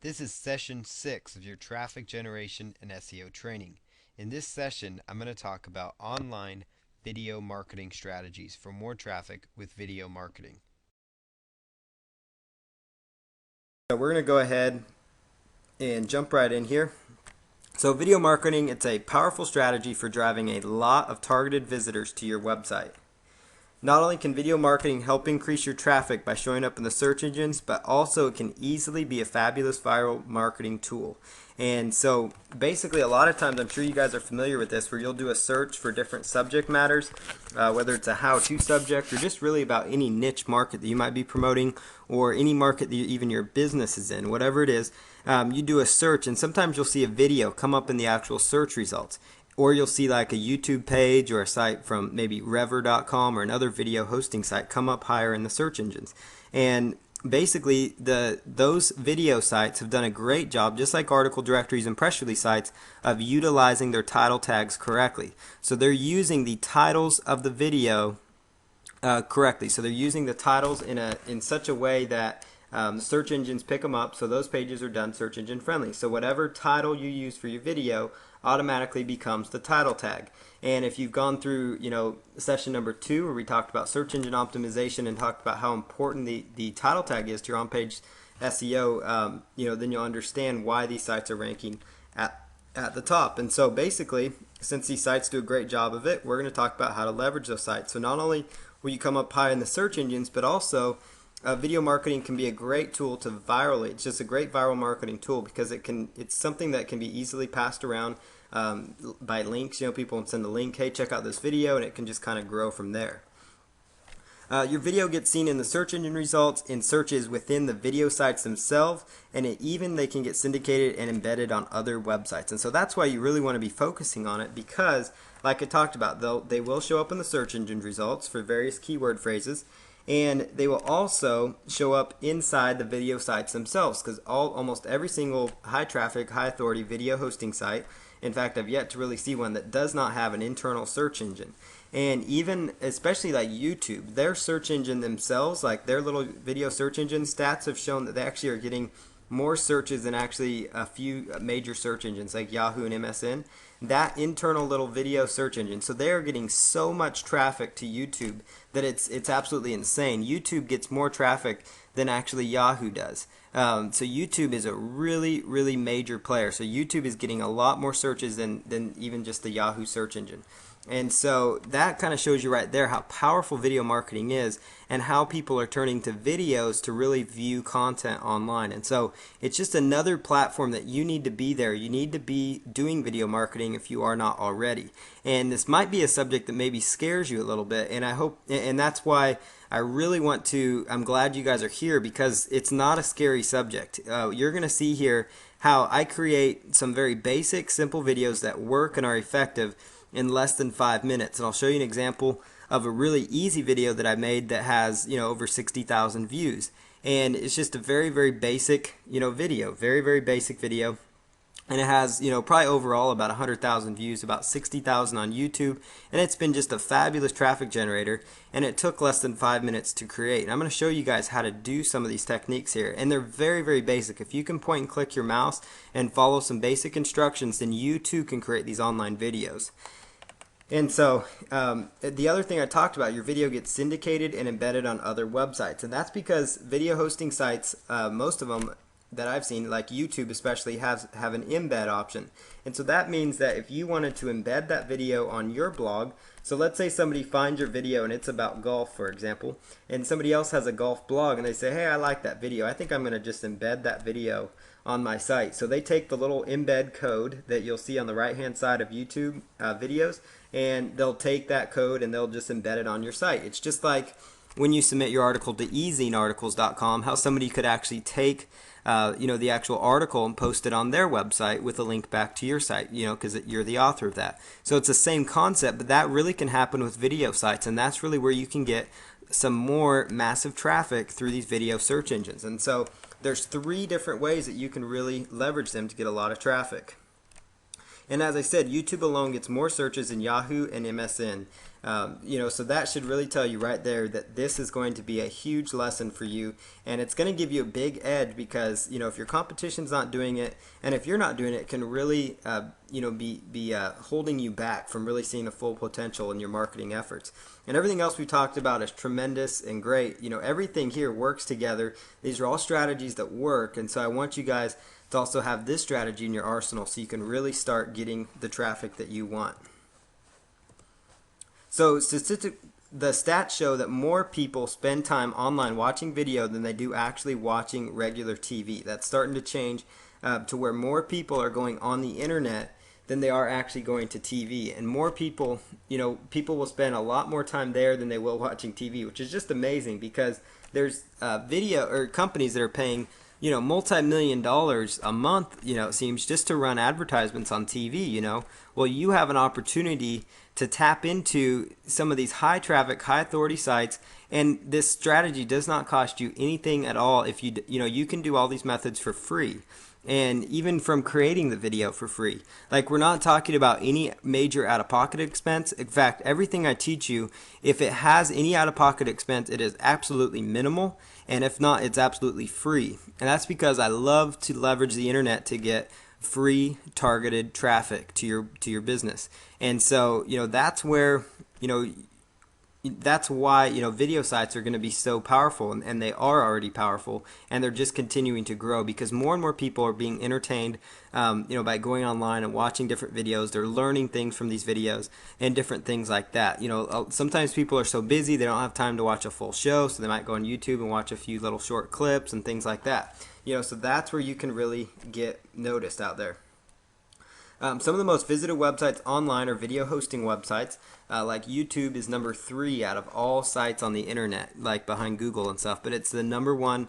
This is session 6 of your traffic generation and SEO training. In this session, I'm going to talk about online video marketing strategies for more traffic with video marketing. So we're going to go ahead and jump right in here. So video marketing, it's a powerful strategy for driving a lot of targeted visitors to your website. Not only can video marketing help increase your traffic by showing up in the search engines, but also it can easily be a fabulous viral marketing tool. And so basically a lot of times, I'm sure you guys are familiar with this, where you'll do a search for different subject matters, whether it's a how-to subject or just really about any niche market that you might be promoting, or any market that even your business is in, whatever it is. You do a search and sometimes you'll see a video come up in the actual search results. Or you'll see like a YouTube page or a site from maybe Rever.com or another video hosting site come up higher in the search engines. And basically those video sites have done a great job, just like article directories and press release sites, of utilizing their title tags correctly. So they're using the titles of the video correctly. So they're using the titles in such a way that search engines pick them up, so those pages are done search engine friendly. So whatever title you use for your video automatically becomes the title tag. And if you've gone through, session number 2 where we talked about search engine optimization and talked about how important the title tag is to your on-page SEO, then you'll understand why these sites are ranking at the top. And so basically, since these sites do a great job of it, we're going to talk about how to leverage those sites. So not only will you come up high in the search engines, but also video marketing can be a great tool to virally. It's just a great viral marketing tool because it's something that can be easily passed around by links. People can send a link, hey, check out this video, and it can just kind of grow from there. Your video gets seen in the search engine results, in searches within the video sites themselves, and they can get syndicated and embedded on other websites. And so that's why you really want to be focusing on it, because like I talked about, they will show up in the search engine results for various keyword phrases, and they will also show up inside the video sites themselves, because almost every single high traffic, high authority video hosting site, in fact I've yet to really see one that does not have an internal search engine. And even especially like YouTube, their search engine themselves, like their little video search engine stats have shown that they actually are getting more searches than actually a few major search engines like Yahoo and MSN. That internal little video search engine, so they are getting so much traffic to YouTube that it's absolutely insane. YouTube gets more traffic than actually Yahoo does. So YouTube is a really major player. So YouTube is getting a lot more searches than even just the Yahoo search engine. And so that kind of shows you right there how powerful video marketing is and how people are turning to videos to really view content online. And so it's just another platform that you need to be there. You need to be doing video marketing if you are not already. And this might be a subject that maybe scares you a little bit, and that's why I'm glad you guys are here, because it's not a scary subject. You're going to see here how I create some very basic, simple videos that work and are effective in less than 5 minutes. And I'll show you an example of a really easy video that I made that has over 60,000 views. And it's just a very basic video, very basic video. And it has probably overall about 100,000 views, about 60,000 on YouTube, and it's been just a fabulous traffic generator, and it took less than 5 minutes to create. And I'm going to show you guys how to do some of these techniques here, and they're very basic. If you can point and click your mouse and follow some basic instructions, then you too can create these online videos. And so the other thing I talked about, your video gets syndicated and embedded on other websites, and that's because video hosting sites, most of them that I've seen, like YouTube especially, have an embed option. And so that means that if you wanted to embed that video on your blog, so let's say somebody finds your video and it's about golf, for example, and somebody else has a golf blog and they say, hey, I like that video, I think I'm going to just embed that video on my site. So they take the little embed code that you'll see on the right hand side of YouTube videos, and they'll take that code and they'll just embed it on your site. It's just like when you submit your article to ezinearticles.com, how somebody could actually take the actual article and post it on their website with a link back to your site, because you're the author of that. So it's the same concept, but that really can happen with video sites, and that's really where you can get some more massive traffic through these video search engines. And so there's 3 different ways that you can really leverage them to get a lot of traffic. And as I said, YouTube alone gets more searches than Yahoo and MSN. So that should really tell you right there that this is going to be a huge lesson for you, and it's going to give you a big edge because if your competition's not doing it, and if you're not doing it, it can really be holding you back from really seeing the full potential in your marketing efforts. And everything else we talked about is tremendous and great. Everything here works together. These are all strategies that work, and so I want you guys to also have this strategy in your arsenal so you can really start getting the traffic that you want. So the stats show that more people spend time online watching video than they do actually watching regular TV. That's starting to change to where more people are going on the internet than they are actually going to TV. And more people, people will spend a lot more time there than they will watching TV, which is just amazing because there's video or companies that are paying multi-million dollars a month, it seems, just to run advertisements on TV. Well, you have an opportunity to tap into some of these high traffic, high authority sites, and this strategy does not cost you anything at all. If you can do all these methods for free, and even from creating the video for free. Like, we're not talking about any major out-of-pocket expense. In fact, everything I teach you, if it has any out-of-pocket expense, it is absolutely minimal, and if not, it's absolutely free. And that's because I love to leverage the internet to get free targeted traffic to your business. And so that's where that's why video sites are going to be so powerful, and they are already powerful, and they're just continuing to grow because more and more people are being entertained by going online and watching different videos. They're learning things from these videos and different things like that. Sometimes people are so busy they don't have time to watch a full show, so they might go on YouTube and watch a few little short clips and things like that. So that's where you can really get noticed out there. Some of the most visited websites online are video hosting websites. Like YouTube is number 3 out of all sites on the internet, like behind Google and stuff. But it's the number one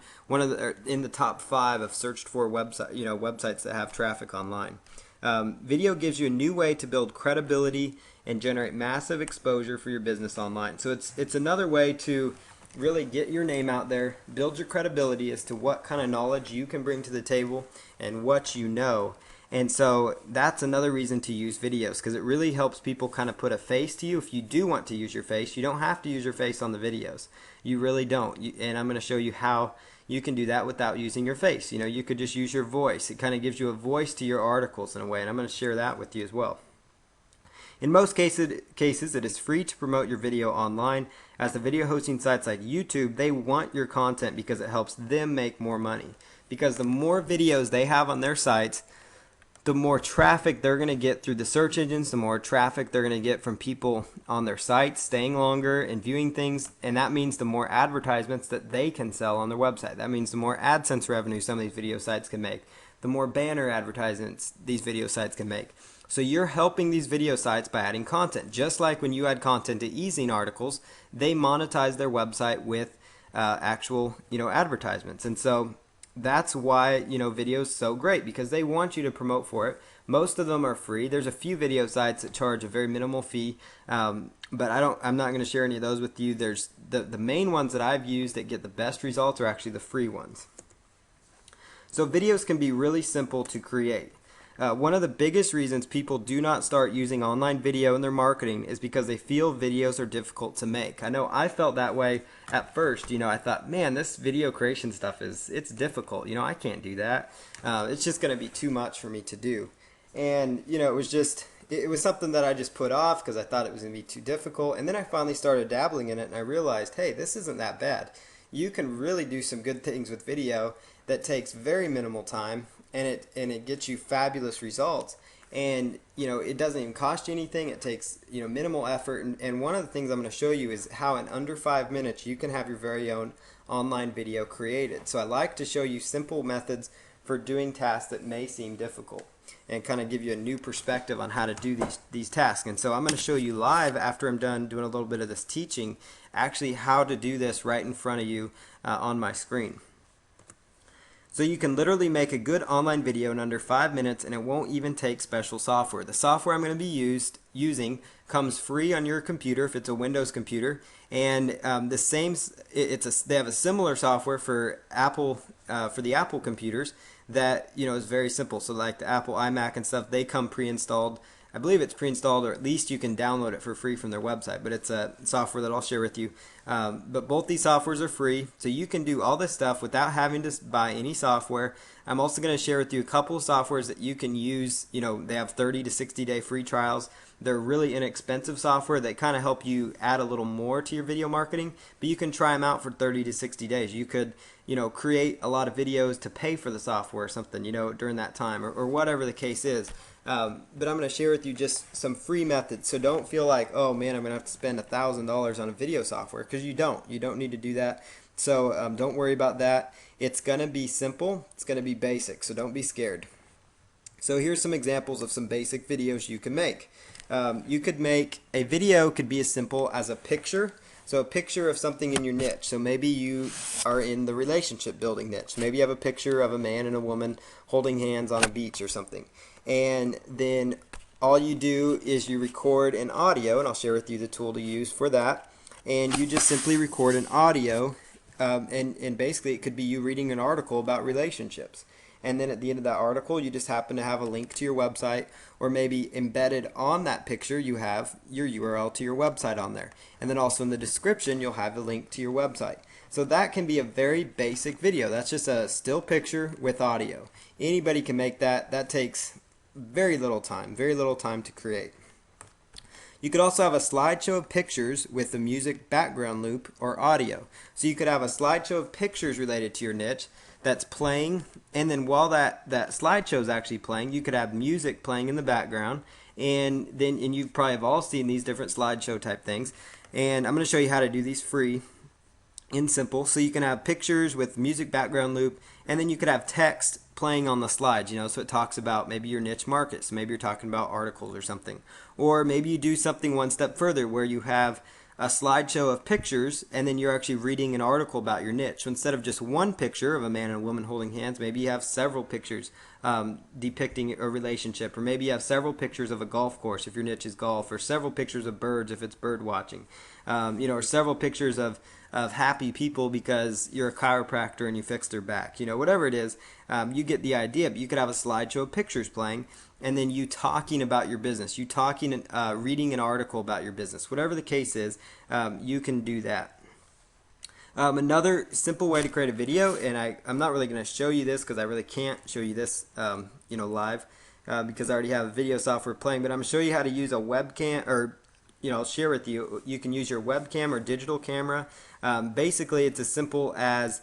in the top 5 of searched for websites that have traffic online. Video gives you a new way to build credibility and generate massive exposure for your business online. So it's another way to really get your name out there, build your credibility as to what kind of knowledge you can bring to the table and what you know. And so that's another reason to use videos, because it really helps people kind of put a face to you. If you do want to use your face, you don't have to use your face on the videos. You really don't. And I'm going to show you how you can do that without using your face. You could just use your voice. It kind of gives you a voice to your articles in a way, and I'm going to share that with you as well. In most cases, it is free to promote your video online. As the video hosting sites like YouTube, they want your content because it helps them make more money. Because the more videos they have on their sites, the more traffic they're going to get through the search engines, the more traffic they're going to get from people on their sites, staying longer and viewing things, and that means the more advertisements that they can sell on their website. That means the more AdSense revenue some of these video sites can make, the more banner advertisements these video sites can make. So you're helping these video sites by adding content. Just like when you add content to eZine articles, they monetize their website with actual advertisements. And so that's why video is so great, because they want you to promote for it. Most of them are free. There's a few video sites that charge a very minimal fee, but I'm not going to share any of those with you. There's the main ones that I've used that get the best results are actually the free ones. So videos can be really simple to create. One of the biggest reasons people do not start using online video in their marketing is because they feel videos are difficult to make. I know I felt that way at first. I thought, man, this video creation stuff it's difficult. I can't do that. It's just going to be too much for me to do. And it was something that I just put off because I thought it was going to be too difficult. And then I finally started dabbling in it, and I realized, hey, this isn't that bad. You can really do some good things with video that takes very minimal time, and it gets you fabulous results. And it doesn't even cost you anything. It takes minimal effort. And one of the things I'm going to show you is how in under 5 minutes you can have your very own online video created. So I like to show you simple methods for doing tasks that may seem difficult, and kind of give you a new perspective on how to do these tasks. And so I'm going to show you live, after I'm done doing a little bit of this teaching, actually how to do this right in front of you on my screen. So you can literally make a good online video in under 5 minutes, and it won't even take special software. The software I'm going to be using comes free on your computer if it's a Windows computer, and the same they have a similar software for Apple for the Apple computers that is very simple. So like the Apple iMac and stuff, they come pre-installed. I believe it's pre-installed, or at least you can download it for free from their website. But it's a software that I'll share with you. But both these softwares are free, so you can do all this stuff without having to buy any software. I'm also going to share with you a couple of softwares that you can use. They have 30 to 60-day free trials. They're really inexpensive software that kind of help you add a little more to your video marketing, but you can try them out for 30 to 60 days. You could, create a lot of videos to pay for the software or something, during that time, or whatever the case is. But I'm going to share with you just some free methods. So don't feel like, oh man, I'm going to have to spend $1,000 on a video software, because you don't. You don't need to do that. So don't worry about that. It's going to be simple. It's going to be basic. So don't be scared. So here's some examples of some basic videos you can make. You could make a video, could be as simple as a picture. So a picture of something in your niche. So maybe you are in the relationship building niche. Maybe you have a picture of a man and a woman holding hands on a beach or something. And then all you do is you record an audio, and I'll share with you the tool to use for that. And you just simply record an audio, and basically it could be you reading an article about relationships. And then at the end of that article, you just happen to have a link to your website, or maybe embedded on that picture, you have your URL to your website on there. And then also in the description, you'll have the link to your website. So that can be a very basic video. That's just a still picture with audio. Anybody can make that. That takes very little time to create. You could also have a slideshow of pictures with the music background loop or audio. So you could have a slideshow of pictures related to your niche that's playing, and then while that slideshow is actually playing, you could have music playing in the background, and you probably have all seen these different slideshow type things. And I'm going to show you how to do these free and simple. So you can have pictures with music background loop, and then you could have text playing on the slides, so it talks about maybe your niche markets. Maybe you're talking about articles or something. Or maybe you do something one step further where you have a slideshow of pictures, and then you're actually reading an article about your niche. So instead of just one picture of a man and a woman holding hands, maybe you have several pictures depicting a relationship, or maybe you have several pictures of a golf course if your niche is golf, or several pictures of birds if it's bird watching, or several pictures of happy people because you're a chiropractor and you fix their back. Whatever it is, you get the idea. But you could have a slideshow of pictures playing, and then you talking about your business, you talking, reading an article about your business. Whatever the case is, you can do that. Another simple way to create a video, and I'm not really going to show you this because I really can't show you this, live, because I already have video software playing. But I'm going to show you how to use a webcam, or I'll share with you. You can use your webcam or digital camera. Basically, it's as simple as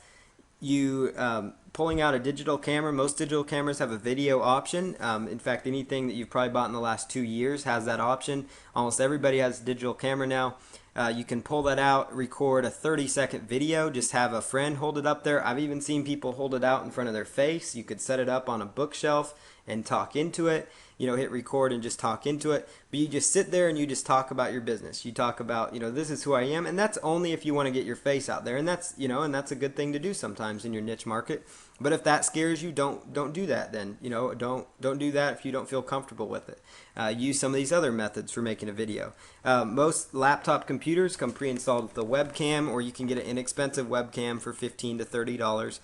you pulling out a digital camera. Most digital cameras have a video option. In fact, anything that you've probably bought in the last 2 years has that option. Almost everybody has a digital camera now. You can pull that out, record a 30-second video, just have a friend hold it up there. I've even seen people hold it out in front of their face. You could set it up on a bookshelf and talk into it. Hit record and just talk into it. But you just sit there and you just talk about your business. You talk about, this is who I am, and that's only if you want to get your face out there. And that's, and that's a good thing to do sometimes in your niche market. But if that scares you, don't do that then. Don't do that if you don't feel comfortable with it. Use some of these other methods for making a video. Most laptop computers come pre-installed with a webcam, or you can get an inexpensive webcam for $15 to $30.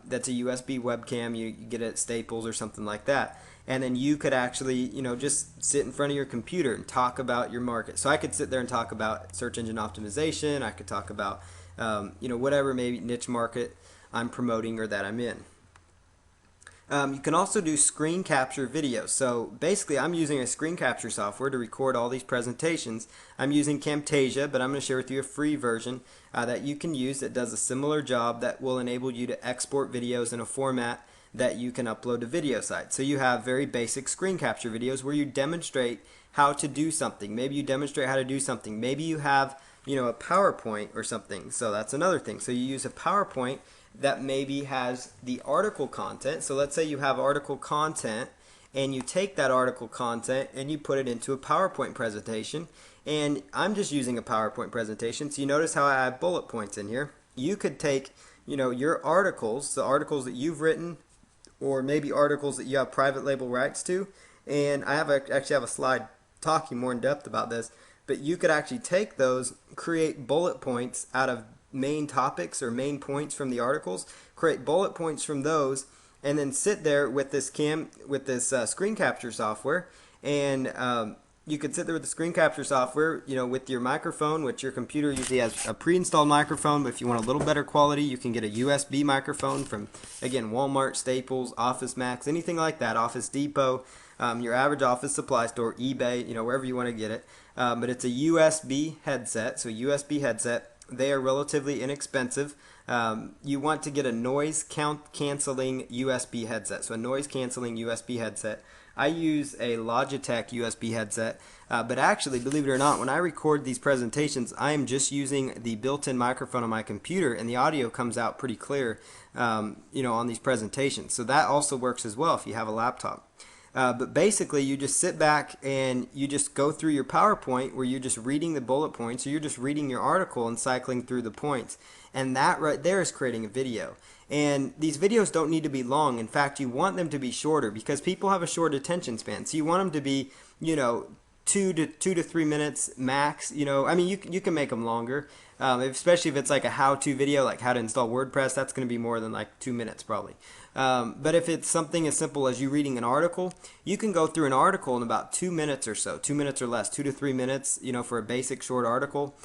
That's a USB webcam. You get it at Staples or something like that. And then you could actually, just sit in front of your computer and talk about your market. So I could sit there and talk about search engine optimization. I could talk about, whatever maybe niche market I'm promoting or that I'm in. You can also do screen capture videos. So basically, I'm using a screen capture software to record all these presentations. I'm using Camtasia, but I'm going to share with you a free version that you can use that does a similar job that will enable you to export videos in a format that you can upload to VideoSite. So you have very basic screen capture videos where you demonstrate how to do something. Maybe you demonstrate how to do something. Maybe you have, a PowerPoint or something. So that's another thing. So you use a PowerPoint that maybe has the article content. So let's say you have article content, and you take that article content and you put it into a PowerPoint presentation. And I'm just using a PowerPoint presentation. So you notice how I have bullet points in here. You could take your articles, the articles that you've written, or maybe articles that you have private label rights to. And actually have a slide talking more in depth about this. But you could actually take those, create bullet points out of main topics or main points from the articles, create bullet points from those, and then sit there with this screen capture software, and you could sit there with the screen capture software, with your microphone, which your computer usually has a pre-installed microphone, but if you want a little better quality, you can get a USB microphone from, again, Walmart, Staples, Office Max, anything like that, Office Depot, your average office supply store, eBay, wherever you want to get it. But it's a USB headset, so a USB headset. They are relatively inexpensive. You want to get a noise canceling USB headset. So a noise canceling USB headset. I use a Logitech USB headset, but actually, believe it or not, when I record these presentations, I am just using the built-in microphone on my computer, and the audio comes out pretty clear, on these presentations. So that also works as well if you have a laptop. But basically, you just sit back and you just go through your PowerPoint where you're just reading the bullet points, or you're just reading your article and cycling through the points. And that right there is creating a video. And these videos don't need to be long. In fact, you want them to be shorter because people have a short attention span. So you want them to be, 2 to 3 minutes max. I mean, you can make them longer, especially if it's like a how-to video, like how to install WordPress. That's going to be more than like 2 minutes probably. But if it's something as simple as you reading an article, you can go through an article in about 2 minutes or so, 2 minutes or less, 2 to 3 minutes, for a basic short article.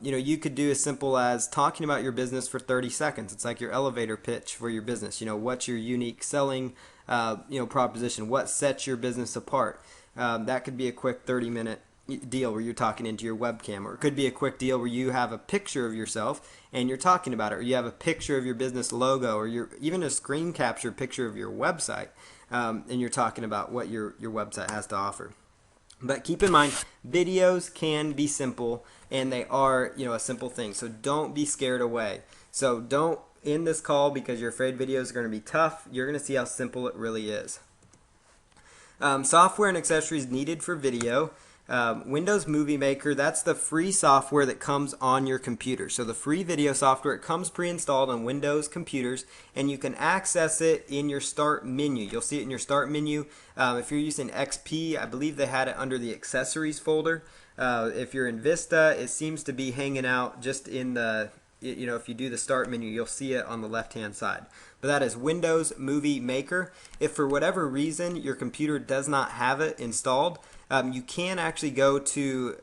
You could do as simple as talking about your business for 30 seconds. It's like your elevator pitch for your business. What's your unique selling, proposition? What sets your business apart? That could be a quick 30-minute deal where you're talking into your webcam, or it could be a quick deal where you have a picture of yourself and you're talking about it, or you have a picture of your business logo, or even a screen capture picture of your website, and you're talking about what your website has to offer. But keep in mind, videos can be simple, and they are, a simple thing. So don't be scared away. So don't end this call because you're afraid videos are going to be tough. You're going to see how simple it really is. Software and accessories needed for video. Windows Movie Maker, that's the free software that comes on your computer. So the free video software, it comes pre-installed on Windows computers, and you can access it in your Start menu. You'll see it in your Start menu. If you're using XP, I believe they had it under the Accessories folder. If you're in Vista, it seems to be hanging out just in the, if you do the Start menu, you'll see it on the left-hand side. But that is Windows Movie Maker. If for whatever reason your computer does not have it installed, you can actually go to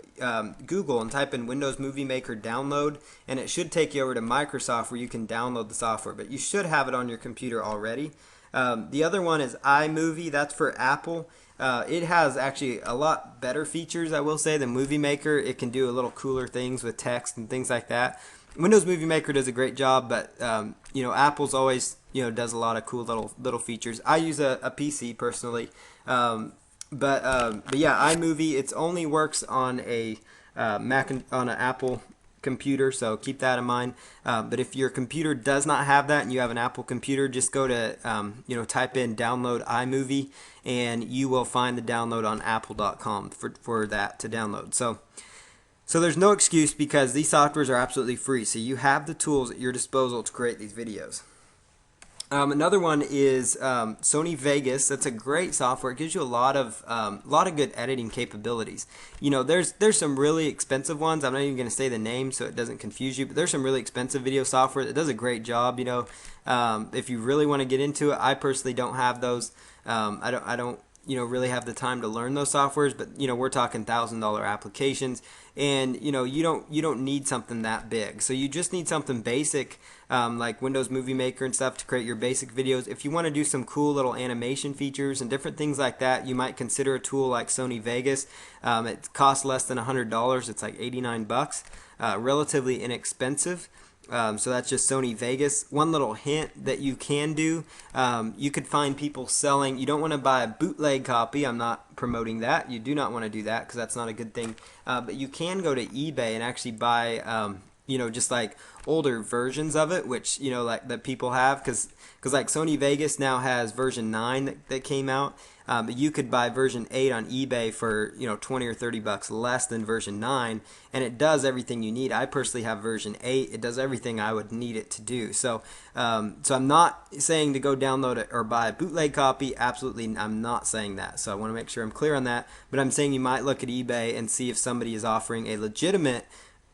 Google and type in Windows Movie Maker download, and it should take you over to Microsoft where you can download the software. But you should have it on your computer already. The other one is iMovie. That's for Apple. It has actually a lot better features, I will say, than Movie Maker. It can do a little cooler things with text and things like that. Windows Movie Maker does a great job, but Apple's always does a lot of cool little features. I use a PC personally, but yeah, iMovie, it only works on a Mac on an Apple computer, so keep that in mind. But if your computer does not have that and you have an Apple computer, just go to type in download iMovie, and you will find the download on apple.com for that to download. So there's no excuse because these softwares are absolutely free. So you have the tools at your disposal to create these videos. Another one is Sony Vegas. That's a great software. It gives you a lot of good editing capabilities. There's some really expensive ones. I'm not even going to say the name so it doesn't confuse you. But there's some really expensive video software that does a great job. If you really want to get into it, I personally don't have those. I don't really have the time to learn those softwares, but we're talking $1,000 applications, and you don't need something that big. So you just need something basic, like Windows Movie Maker and stuff to create your basic videos. If you want to do some cool little animation features and different things like that, you might consider a tool like Sony Vegas. It costs less than $100. It's like $89, relatively inexpensive. So that's just Sony Vegas. One little hint that you can do, you could find people selling, you don't want to buy a bootleg copy. I'm not promoting that. You do not want to do that because that's not a good thing. But you can go to eBay and actually buy just like older versions of it, which like that people have, because like Sony Vegas now has version 9 that came out. But you could buy version 8 on eBay for 20 or 30 bucks less than version 9, and it does everything you need. I personally have version 8. It does everything I would need it to do. So I'm not saying to go download it or buy a bootleg copy. Absolutely, I'm not saying that. So I want to make sure I'm clear on that. But I'm saying you might look at eBay and see if somebody is offering a legitimate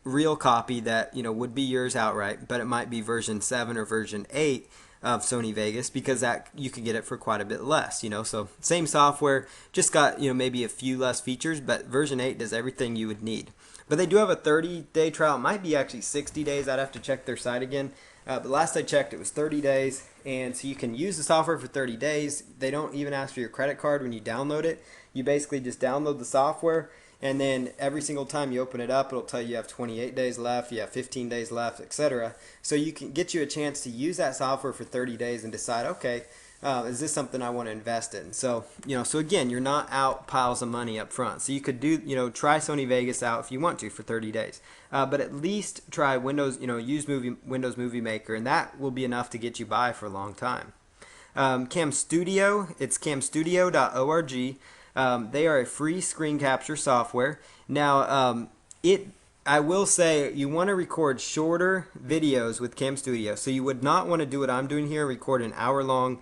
real copy that would be yours outright, but it might be version 7 or version 8 of Sony Vegas, because that you could get it for quite a bit less. So same software, just got maybe a few less features, but version 8 does everything you would need. But they do have a 30-day trial. It might be actually 60 days. I'd have to check their site again. But last I checked, it was 30 days, and so you can use the software for 30 days. They don't even ask for your credit card when you download it. You basically just download the software, and then every single time you open it up, it'll tell you have 28 days left, you have 15 days left, etc. So you can get you a chance to use that software for 30 days and decide, okay, is this something I want to invest in? So, so again, you're not out piles of money up front. So you could try Sony Vegas out if you want to for 30 days. But at least try Windows, use Windows Movie Maker, and that will be enough to get you by for a long time. Cam Studio, it's camstudio.org. They are a free screen capture software. Now, I will say you want to record shorter videos with Cam Studio. So you would not want to do what I'm doing here, record an hour-long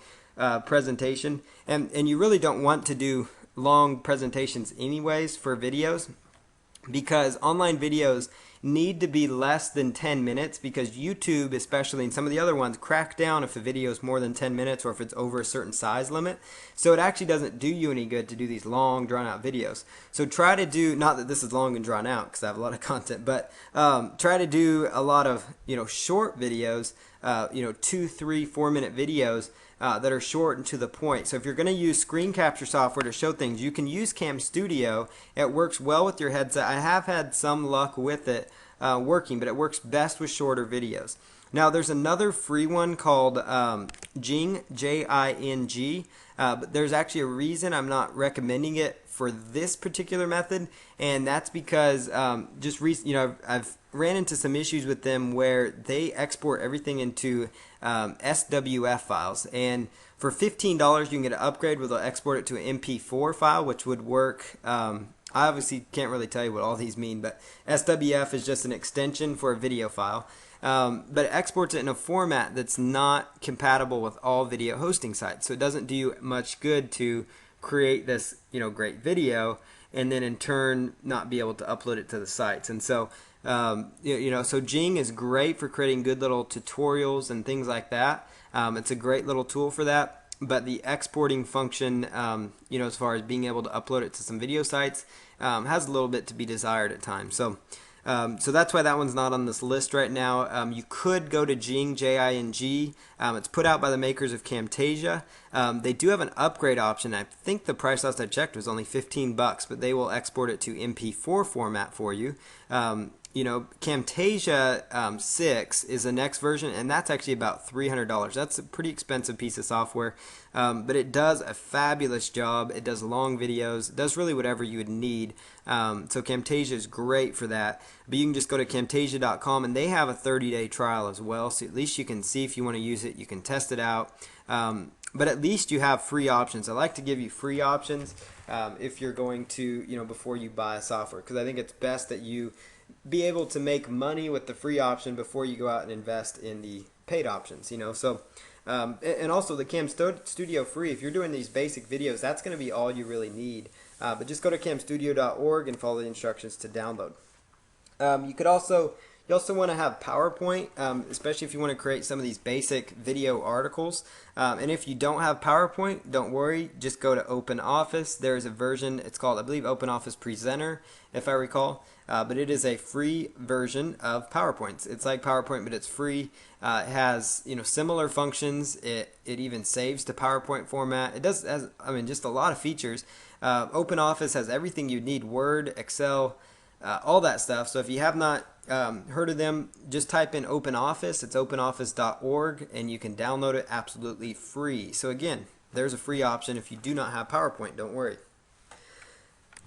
presentation. And you really don't want to do long presentations anyways for videos, because online videos need to be less than 10 minutes, because YouTube, especially, and some of the other ones, crack down if a video is more than 10 minutes or if it's over a certain size limit. So it actually doesn't do you any good to do these long, drawn-out videos. So try to do, not that this is long and drawn out because I have a lot of content, but try to do a lot of short videos, 2, 3, 4-minute videos that are short and to the point. So if you're going to use screen capture software to show things, you can use Cam Studio. It works well with your headset. I have had some luck with it working, but it works best with shorter videos. Now there's another free one called Jing, Jing, but there's actually a reason I'm not recommending it for this particular method, and that's because I've ran into some issues with them where they export everything into SWF files, and for $15 you can get an upgrade where they'll export it to an MP4 file, which would work. I obviously can't really tell you what all these mean, but SWF is just an extension for a video file. But it exports it in a format that's not compatible with all video hosting sites. So it doesn't do you much good to create this, great video and then in turn not be able to upload it to the sites. And so, so Jing is great for creating good little tutorials and things like that. It's a great little tool for that. But the exporting function, as far as being able to upload it to some video sites, has a little bit to be desired at times. So that's why that one's not on this list right now. You could go to Jing, Jing. It's put out by the makers of Camtasia. They do have an upgrade option. I think the price last I checked was only 15 bucks, but they will export it to MP4 format for you. Camtasia 6 is the next version, and that's actually about $300. That's a pretty expensive piece of software, but it does a fabulous job. It does long videos. It does really whatever you would need. So Camtasia is great for that. But you can just go to camtasia.com, and they have a 30-day trial as well, so at least you can see if you want to use it. You can test it out. But at least you have free options. I like to give you free options if you're going to, before you buy a software, because I think it's best that you be able to make money with the free option before you go out and invest in the paid options. So and also the Cam Studio free, if you're doing these basic videos, that's going to be all you really need. But just go to camstudio.org and follow the instructions to download. You also want to have PowerPoint, especially if you want to create some of these basic video articles. And if you don't have PowerPoint, don't worry. Just go to OpenOffice. There's a version, it's called, I believe, OpenOffice Presenter, if I recall. But it is a free version of PowerPoint. It's like PowerPoint, but it's free. It has similar functions. It even saves to PowerPoint format. It does has just a lot of features. OpenOffice has everything you need: Word, Excel, all that stuff. So if you have not heard of them, just type in OpenOffice. It's openoffice.org, and you can download it absolutely free. So again, there's a free option if you do not have PowerPoint. Don't worry.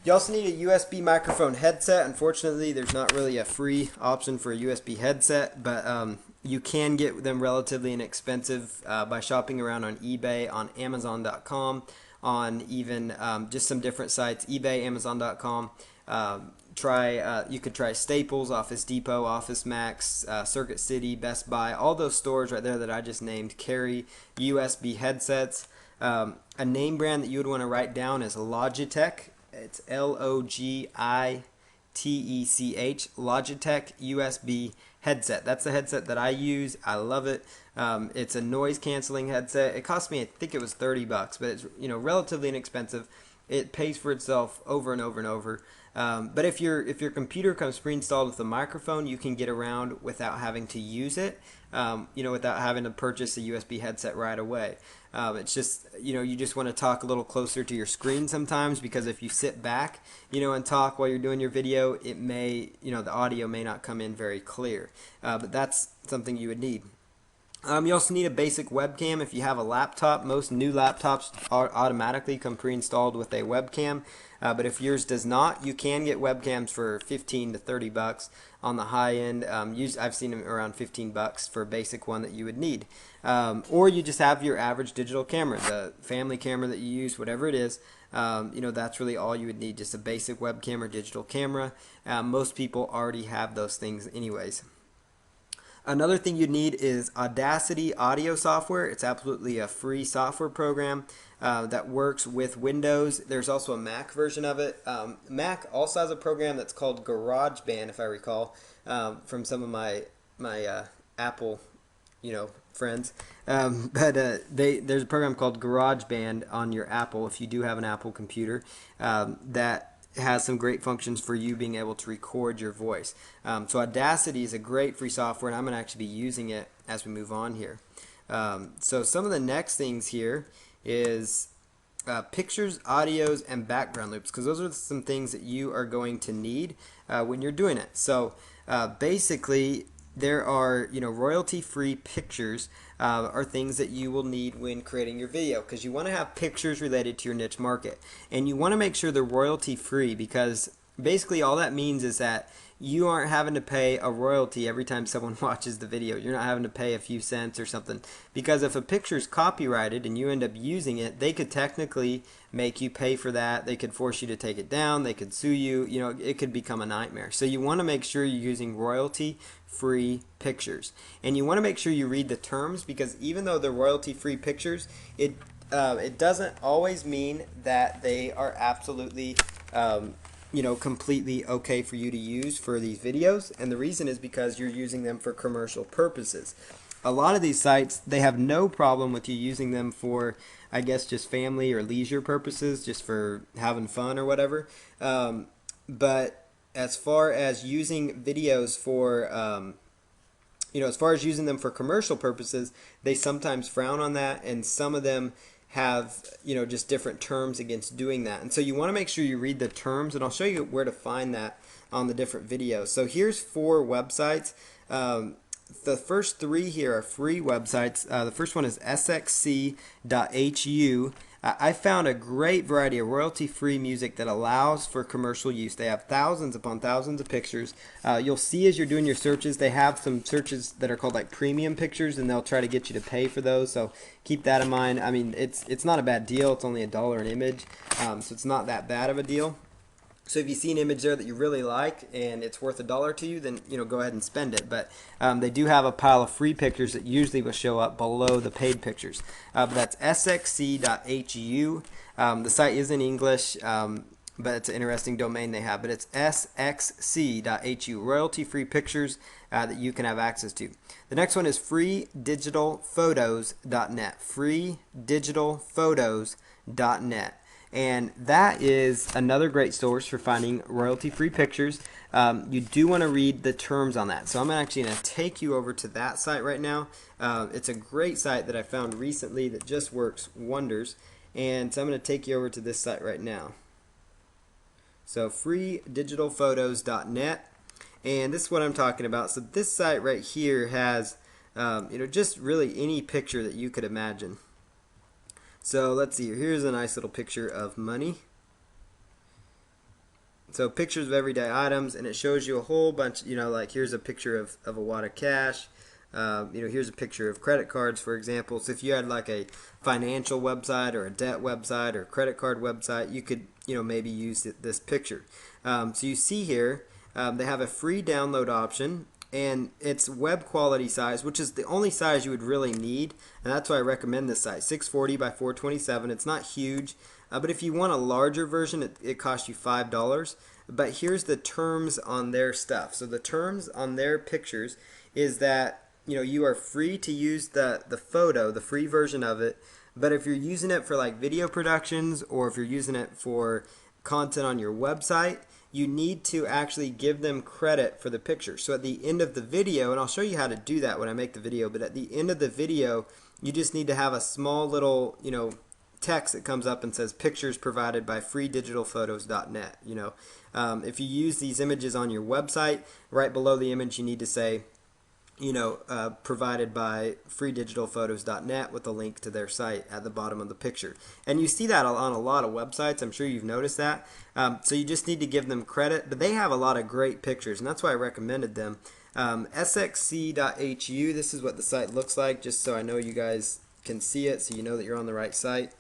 You also need a USB microphone headset. Unfortunately, there's not really a free option for a USB headset, but you can get them relatively inexpensive by shopping around on eBay, on Amazon.com, on even just some different sites, eBay, Amazon.com. You could try Staples, Office Depot, Office Max, Circuit City, Best Buy. All those stores right there that I just named carry USB headsets. A name brand that you would want to write down is Logitech. It's Logitech, Logitech USB headset. That's the headset that I use. I love it. It's a noise canceling headset. It cost me, I think it was $30, but it's relatively inexpensive. It pays for itself over and over and over. But if your computer comes pre-installed with a microphone, you can get around without having to use it. Without having to purchase a USB headset right away. It's just, you just want to talk a little closer to your screen sometimes, because if you sit back, and talk while you're doing your video, it may, the audio may not come in very clear. But that's something you would need. You also need a basic webcam. If you have a laptop, most new laptops automatically come pre-installed with a webcam. But if yours does not, you can get webcams for 15 to 30 bucks on the high end. I've seen them around 15 bucks for a basic one that you would need. Or you just have your average digital camera, the family camera that you use, whatever it is. That's really all you would need, just a basic webcam or digital camera. Most people already have those things anyways. Another thing you need is Audacity audio software. It's absolutely a free software program that works with Windows. There's also a Mac version of it. Mac also has a program that's called GarageBand, if I recall, from some of my Apple, friends. There's a program called GarageBand on your Apple, if you do have an Apple computer, that has some great functions for you being able to record your voice. So Audacity is a great free software, and I'm going to actually be using it as we move on here. So some of the next things here is pictures, audios, and background loops, because those are some things that you are going to need when you're doing it. So basically, there are royalty-free pictures are things that you will need when creating your video, because you want to have pictures related to your niche market, and you want to make sure they're royalty-free, because basically all that means is that you aren't having to pay a royalty every time someone watches the video. You're not having to pay a few cents or something, because if a picture is copyrighted and you end up using it, they could technically make you pay for that. They could force you to take it down. They could sue you. It could become a nightmare. So you want to make sure you're using royalty-free pictures, and you want to make sure you read the terms, because even though they're royalty-free pictures, it doesn't always mean that they are absolutely completely okay for you to use for these videos. And the reason is because you're using them for commercial purposes. A lot of these sites, they have no problem with you using them for, I guess, just family or leisure purposes, just for having fun or whatever. But as far as using videos for, as far as using them for commercial purposes, they sometimes frown on that, and some of them have just different terms against doing that. And so you want to make sure you read the terms, and I'll show you where to find that on the different videos. So here's 4 websites. The first 3 here are free websites. The first one is thecniques.Site. I found a great variety of royalty-free music that allows for commercial use. They have thousands upon thousands of pictures. You'll see as you're doing your searches, they have some searches that are called like premium pictures, and they'll try to get you to pay for those. So keep that in mind. I mean, it's not a bad deal. It's only $1 an image, so it's not that bad of a deal. So if you see an image there that you really like and it's worth $1 to you, then go ahead and spend it. But they do have a pile of free pictures that usually will show up below the paid pictures. But that's sxc.hu. The site is in English, but it's an interesting domain they have. But it's sxc.hu, royalty-free pictures that you can have access to. The next one is freedigitalphotos.net. freedigitalphotos.net. And that is another great source for finding royalty-free pictures. You do want to read the terms on that. So I'm actually going to take you over to that site right now. It's a great site that I found recently that just works wonders. And so I'm going to take you over to this site right now. So freedigitalphotos.net. And this is what I'm talking about. So this site right here has just really any picture that you could imagine. So let's see, here's a nice little picture of money. So pictures of everyday items, and it shows you a whole bunch, like here's a picture of a wad of cash. Here's a picture of credit cards, for example. So if you had like a financial website or a debt website or a credit card website, you could, maybe use this picture. So you see here, they have a free download option, and it's web quality size, which is the only size you would really need, and that's why I recommend this size, 640 by 427. It's not huge, but if you want a larger version, it costs you $5. But here's the terms on their stuff. So the terms on their pictures is that you are free to use the photo, the free version of it. But if you're using it for like video productions, or if you're using it for content on your website, you need to actually give them credit for the picture. So at the end of the video, and I'll show you how to do that when I make the video, but at the end of the video, you just need to have a small little, text that comes up and says pictures provided by freedigitalphotos.net. If you use these images on your website, right below the image, you need to say, provided by freedigitalphotos.net with a link to their site at the bottom of the picture. And you see that on a lot of websites. I'm sure you've noticed that. So you just need to give them credit. But they have a lot of great pictures, and that's why I recommended them. thecniques.Hu, this is what the site looks like, just so I know you guys can see it, so you know that you're on the right site.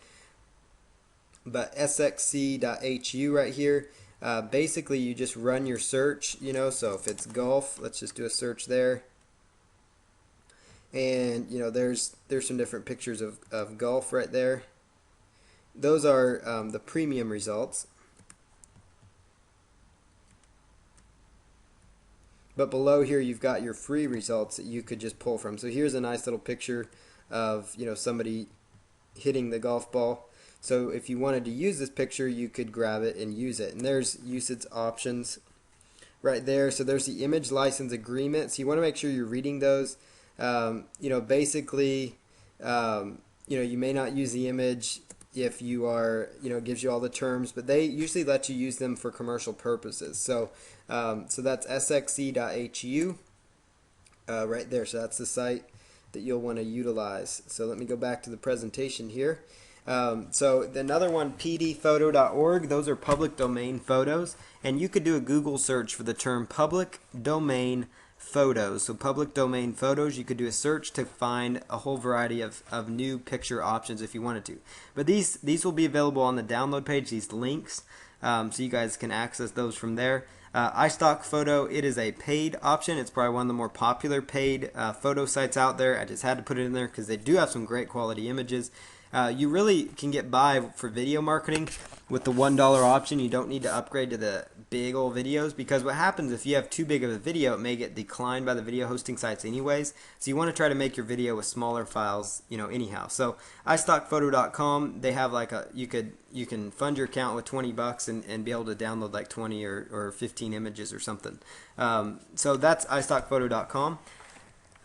But thecniques.Hu right here, basically you just run your search, so if it's golf, let's just do a search there. And there's some different pictures of golf right there. Those are the premium results. But below here you've got your free results that you could just pull from. So here's a nice little picture of somebody hitting the golf ball. So if you wanted to use this picture, you could grab it and use it. And there's usage options right there. So there's the image license agreement. So you want to make sure you're reading those. Basically, you may not use the image if you are, it gives you all the terms, but they usually let you use them for commercial purposes. So that's sxc.hu right there. So that's the site that you'll want to utilize. So let me go back to the presentation here. So another one, pdphoto.org, those are public domain photos, and you could do a Google search for the term public domain photos. So public domain photos, you could do a search to find a whole variety of new picture options if you wanted to. But these will be available on the download page, these links, so you guys can access those from there. iStock Photo, it is a paid option. It's probably one of the more popular paid photo sites out there. I just had to put it in there because they do have some great quality images. You really can get by for video marketing with the $1 option. You don't need to upgrade to the big old videos, because what happens if you have too big of a video, it may get declined by the video hosting sites anyways. So you want to try to make your video with smaller files, anyhow. So iStockPhoto.com, they have like you can fund your account with $20 and be able to download like 20 or 15 images or something. So that's iStockPhoto.com.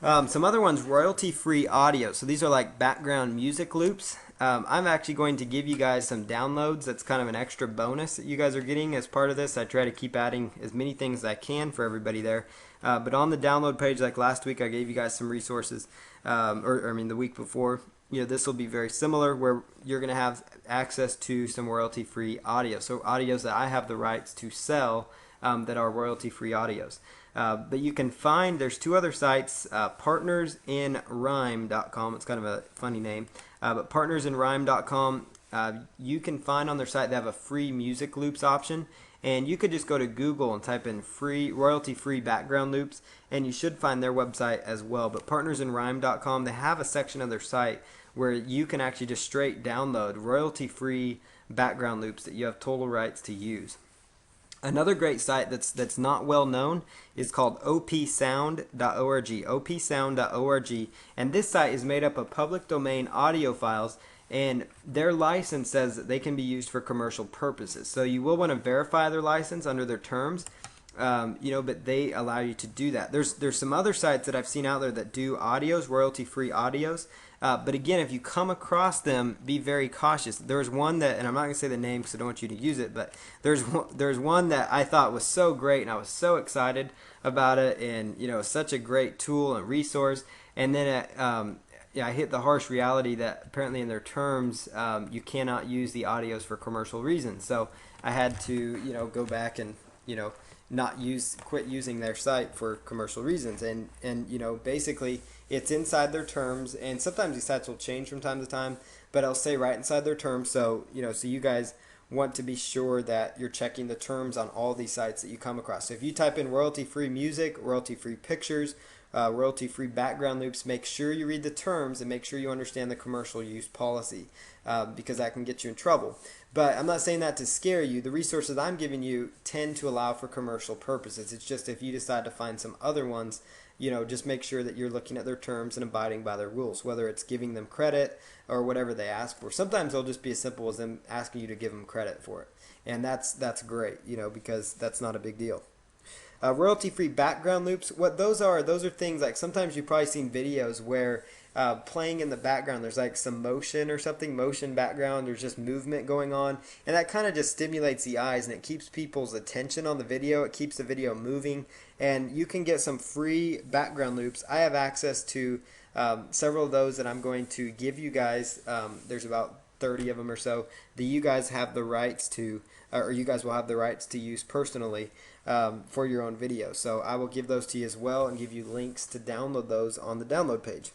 Some other ones, royalty-free audio. So these are like background music loops. I'm actually going to give you guys some downloads. That's kind of an extra bonus that you guys are getting as part of this. I try to keep adding as many things as I can for everybody there. But on the download page, like last week, I gave you guys some resources, the week before. This will be very similar, where you're going to have access to some royalty-free audio. So audios that I have the rights to sell that are royalty-free audios. But you can find, there's two other sites, partnersinrhyme.com. It's kind of a funny name. But partnersinrhyme.com, you can find on their site they have a free music loops option. And you could just go to Google and type in free, royalty-free background loops, and you should find their website as well. But partnersinrhyme.com, they have a section of their site where you can actually just straight download royalty-free background loops that you have total rights to use. Another great site that's not well known is called opsound.org, opsound.org, and this site is made up of public domain audio files, and their license says that they can be used for commercial purposes. So you will want to verify their license under their terms, but they allow you to do that. There's some other sites that I've seen out there that do audios, royalty-free audios. But again, if you come across them, be very cautious. There's one that, and I'm not going to say the name because I don't want you to use it, but there's one that I thought was so great, and I was so excited about it, and such a great tool and resource. And then yeah, I hit the harsh reality that apparently in their terms, you cannot use the audios for commercial reasons. So I had to, go back and, not quit using their site for commercial reasons. And basically it's inside their terms. And sometimes these sites will change from time to time, but I'll say right inside their terms. So, so you guys want to be sure that you're checking the terms on all these sites that you come across. So if you type in royalty-free music, royalty-free pictures, royalty-free background loops, make sure you read the terms and make sure you understand the commercial use policy, because that can get you in trouble. But I'm not saying that to scare you. The resources I'm giving you tend to allow for commercial purposes. It's just if you decide to find some other ones, just make sure that you're looking at their terms and abiding by their rules, whether it's giving them credit or whatever they ask for. Sometimes they'll just be as simple as them asking you to give them credit for it. And that's great, because that's not a big deal. Royalty-free background loops, what those are things like sometimes you've probably seen videos where playing in the background there's like some motion or something, motion background, there's just movement going on, and that kind of just stimulates the eyes and it keeps people's attention on the video, it keeps the video moving, and you can get some free background loops. I have access to several of those that I'm going to give you guys. There's about 30 of them or so that you guys have the rights to, or you guys will have the rights to use personally for your own video. So I will give those to you as well and give you links to download those on the download page.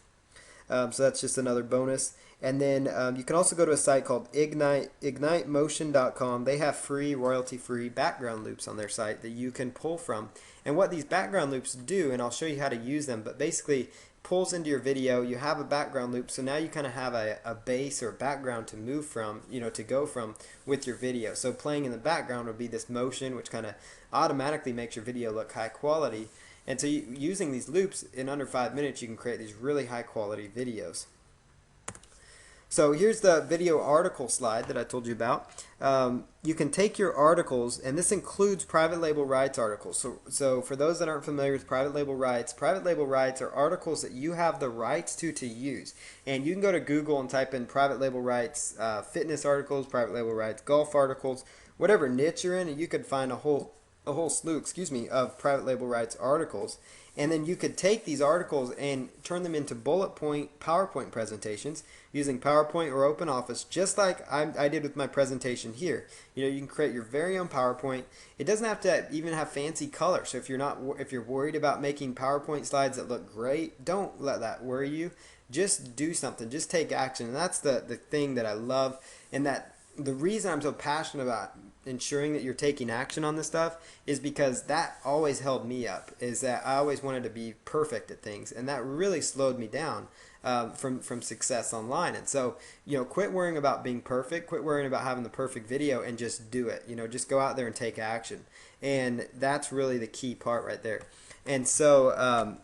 So that's just another bonus. And then you can also go to a site called ignitemotion.com. They have free, royalty-free background loops on their site that you can pull from. And what these background loops do, and I'll show you how to use them, but basically pulls into your video, you have a background loop, so now you kind of have a base or background to move from, to go from with your video. So playing in the background would be this motion, which kind of automatically makes your video look high quality. And so using these loops in under 5 minutes, you can create these really high quality videos. So here's the video article slide that I told you about. You can take your articles, and this includes private label rights articles. So for those that aren't familiar with private label rights are articles that you have the rights to use. And you can go to Google and type in private label rights, fitness articles, private label rights, golf articles, whatever niche you're in, and you could find a whole slew, of private label rights articles. And then you could take these articles and turn them into bullet point PowerPoint presentations using PowerPoint or OpenOffice, just like I did with my presentation here. You can create your very own PowerPoint. It doesn't have to even have fancy color. So if you're worried about making PowerPoint slides that look great, don't let that worry you. Just do something. Just take action. And that's the thing that I love, and that the reason I'm so passionate about ensuring that you're taking action on this stuff is because that always held me up, is that I always wanted to be perfect at things, and that really slowed me down from success online. And so, quit worrying about being perfect, quit worrying about having the perfect video, and just do it. Just go out there and take action. And that's really the key part right there. And so,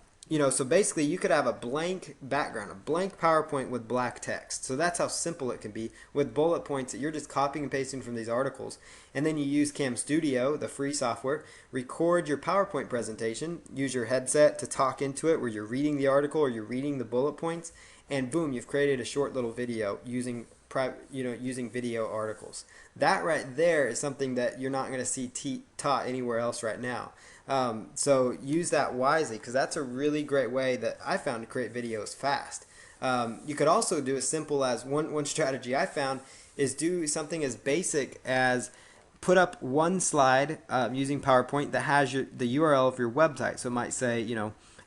so basically you could have a blank background, a blank PowerPoint with black text. So that's how simple it can be with bullet points that you're just copying and pasting from these articles. And then you use Cam Studio, the free software, record your PowerPoint presentation, use your headset to talk into it where you're reading the article or you're reading the bullet points, and boom, you've created a short little video using video articles. That right there is something that you're not going to see taught anywhere else right now. So use that wisely, because that's a really great way that I found to create videos fast. You could also do as simple as one strategy I found is do something as basic as put up one slide using PowerPoint that has the URL of your website. So it might say,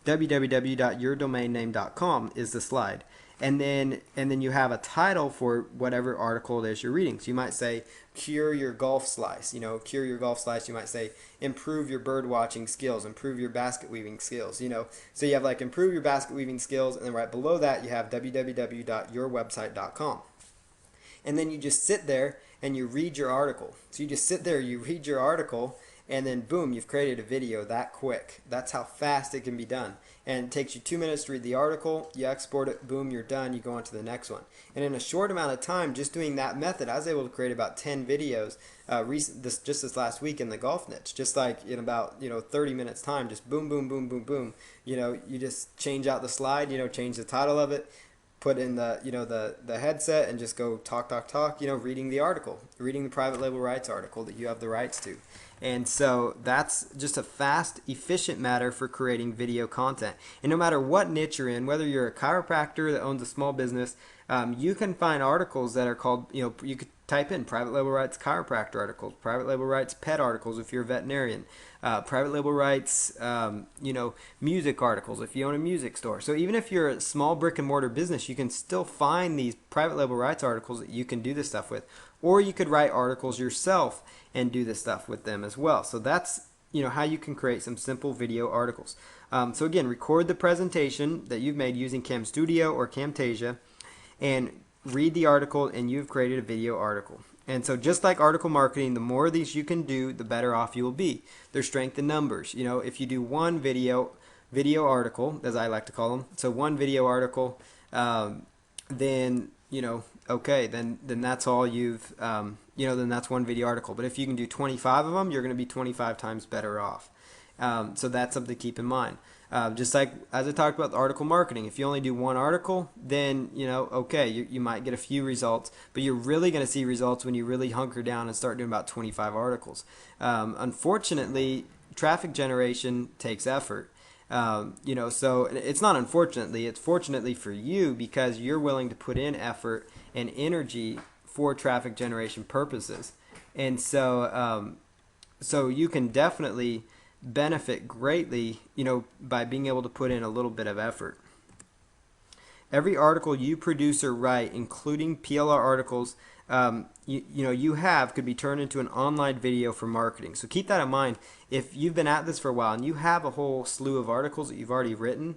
www.yourdomainname.com is the slide. And then you have a title for whatever article it is you're reading. So you might say, cure your golf slice. Cure your golf slice. You might say, improve your bird watching skills, improve your basket weaving skills. So you have like improve your basket weaving skills, and then right below that you have www.yourwebsite.com. And then you just sit there and you read your article. So you just sit there, you read your article, and then boom, you've created a video that quick. That's how fast it can be done. And it takes you 2 minutes to read the article, you export it, boom, you're done, you go on to the next one. And in a short amount of time, just doing that method, I was able to create about 10 videos just this last week in the golf niche. Just like in about 30 minutes time, just boom, boom, boom, boom, boom. You just change out the slide, change the title of it, put in the the headset and just go talk, reading the article, reading the private label rights article that you have the rights to. And so that's just a fast, efficient matter for creating video content. And no matter what niche you're in, whether you're a chiropractor that owns a small business, you can find articles that are called, you could type in private label rights chiropractor articles, private label rights pet articles if you're a veterinarian, private label rights, music articles if you own a music store. So even if you're a small brick and mortar business, you can still find these private label rights articles that you can do this stuff with. Or you could write articles yourself and do this stuff with them as well. So that's how you can create some simple video articles. So again, record the presentation that you've made using Cam Studio or Camtasia, and read the article, and you've created a video article. And so just like article marketing, the more of these you can do, the better off you will be. There's strength in numbers. If you do one video article, as I like to call them, so one video article, then okay, then that's all you've then that's one video article. But if you can do 25 of them, you're going to be 25 times better off. So that's something to keep in mind. Just like as I talked about the article marketing, if you only do one article, then okay, you might get a few results, but you're really going to see results when you really hunker down and start doing about 25 articles. Unfortunately, traffic generation takes effort. So it's not unfortunately, it's fortunately for you, because you're willing to put in effort and energy for traffic generation purposes. And so you can definitely benefit greatly, by being able to put in a little bit of effort. Every article you produce or write, including PLR articles, you have, could be turned into an online video for marketing. So keep that in mind. If you've been at this for a while and you have a whole slew of articles that you've already written,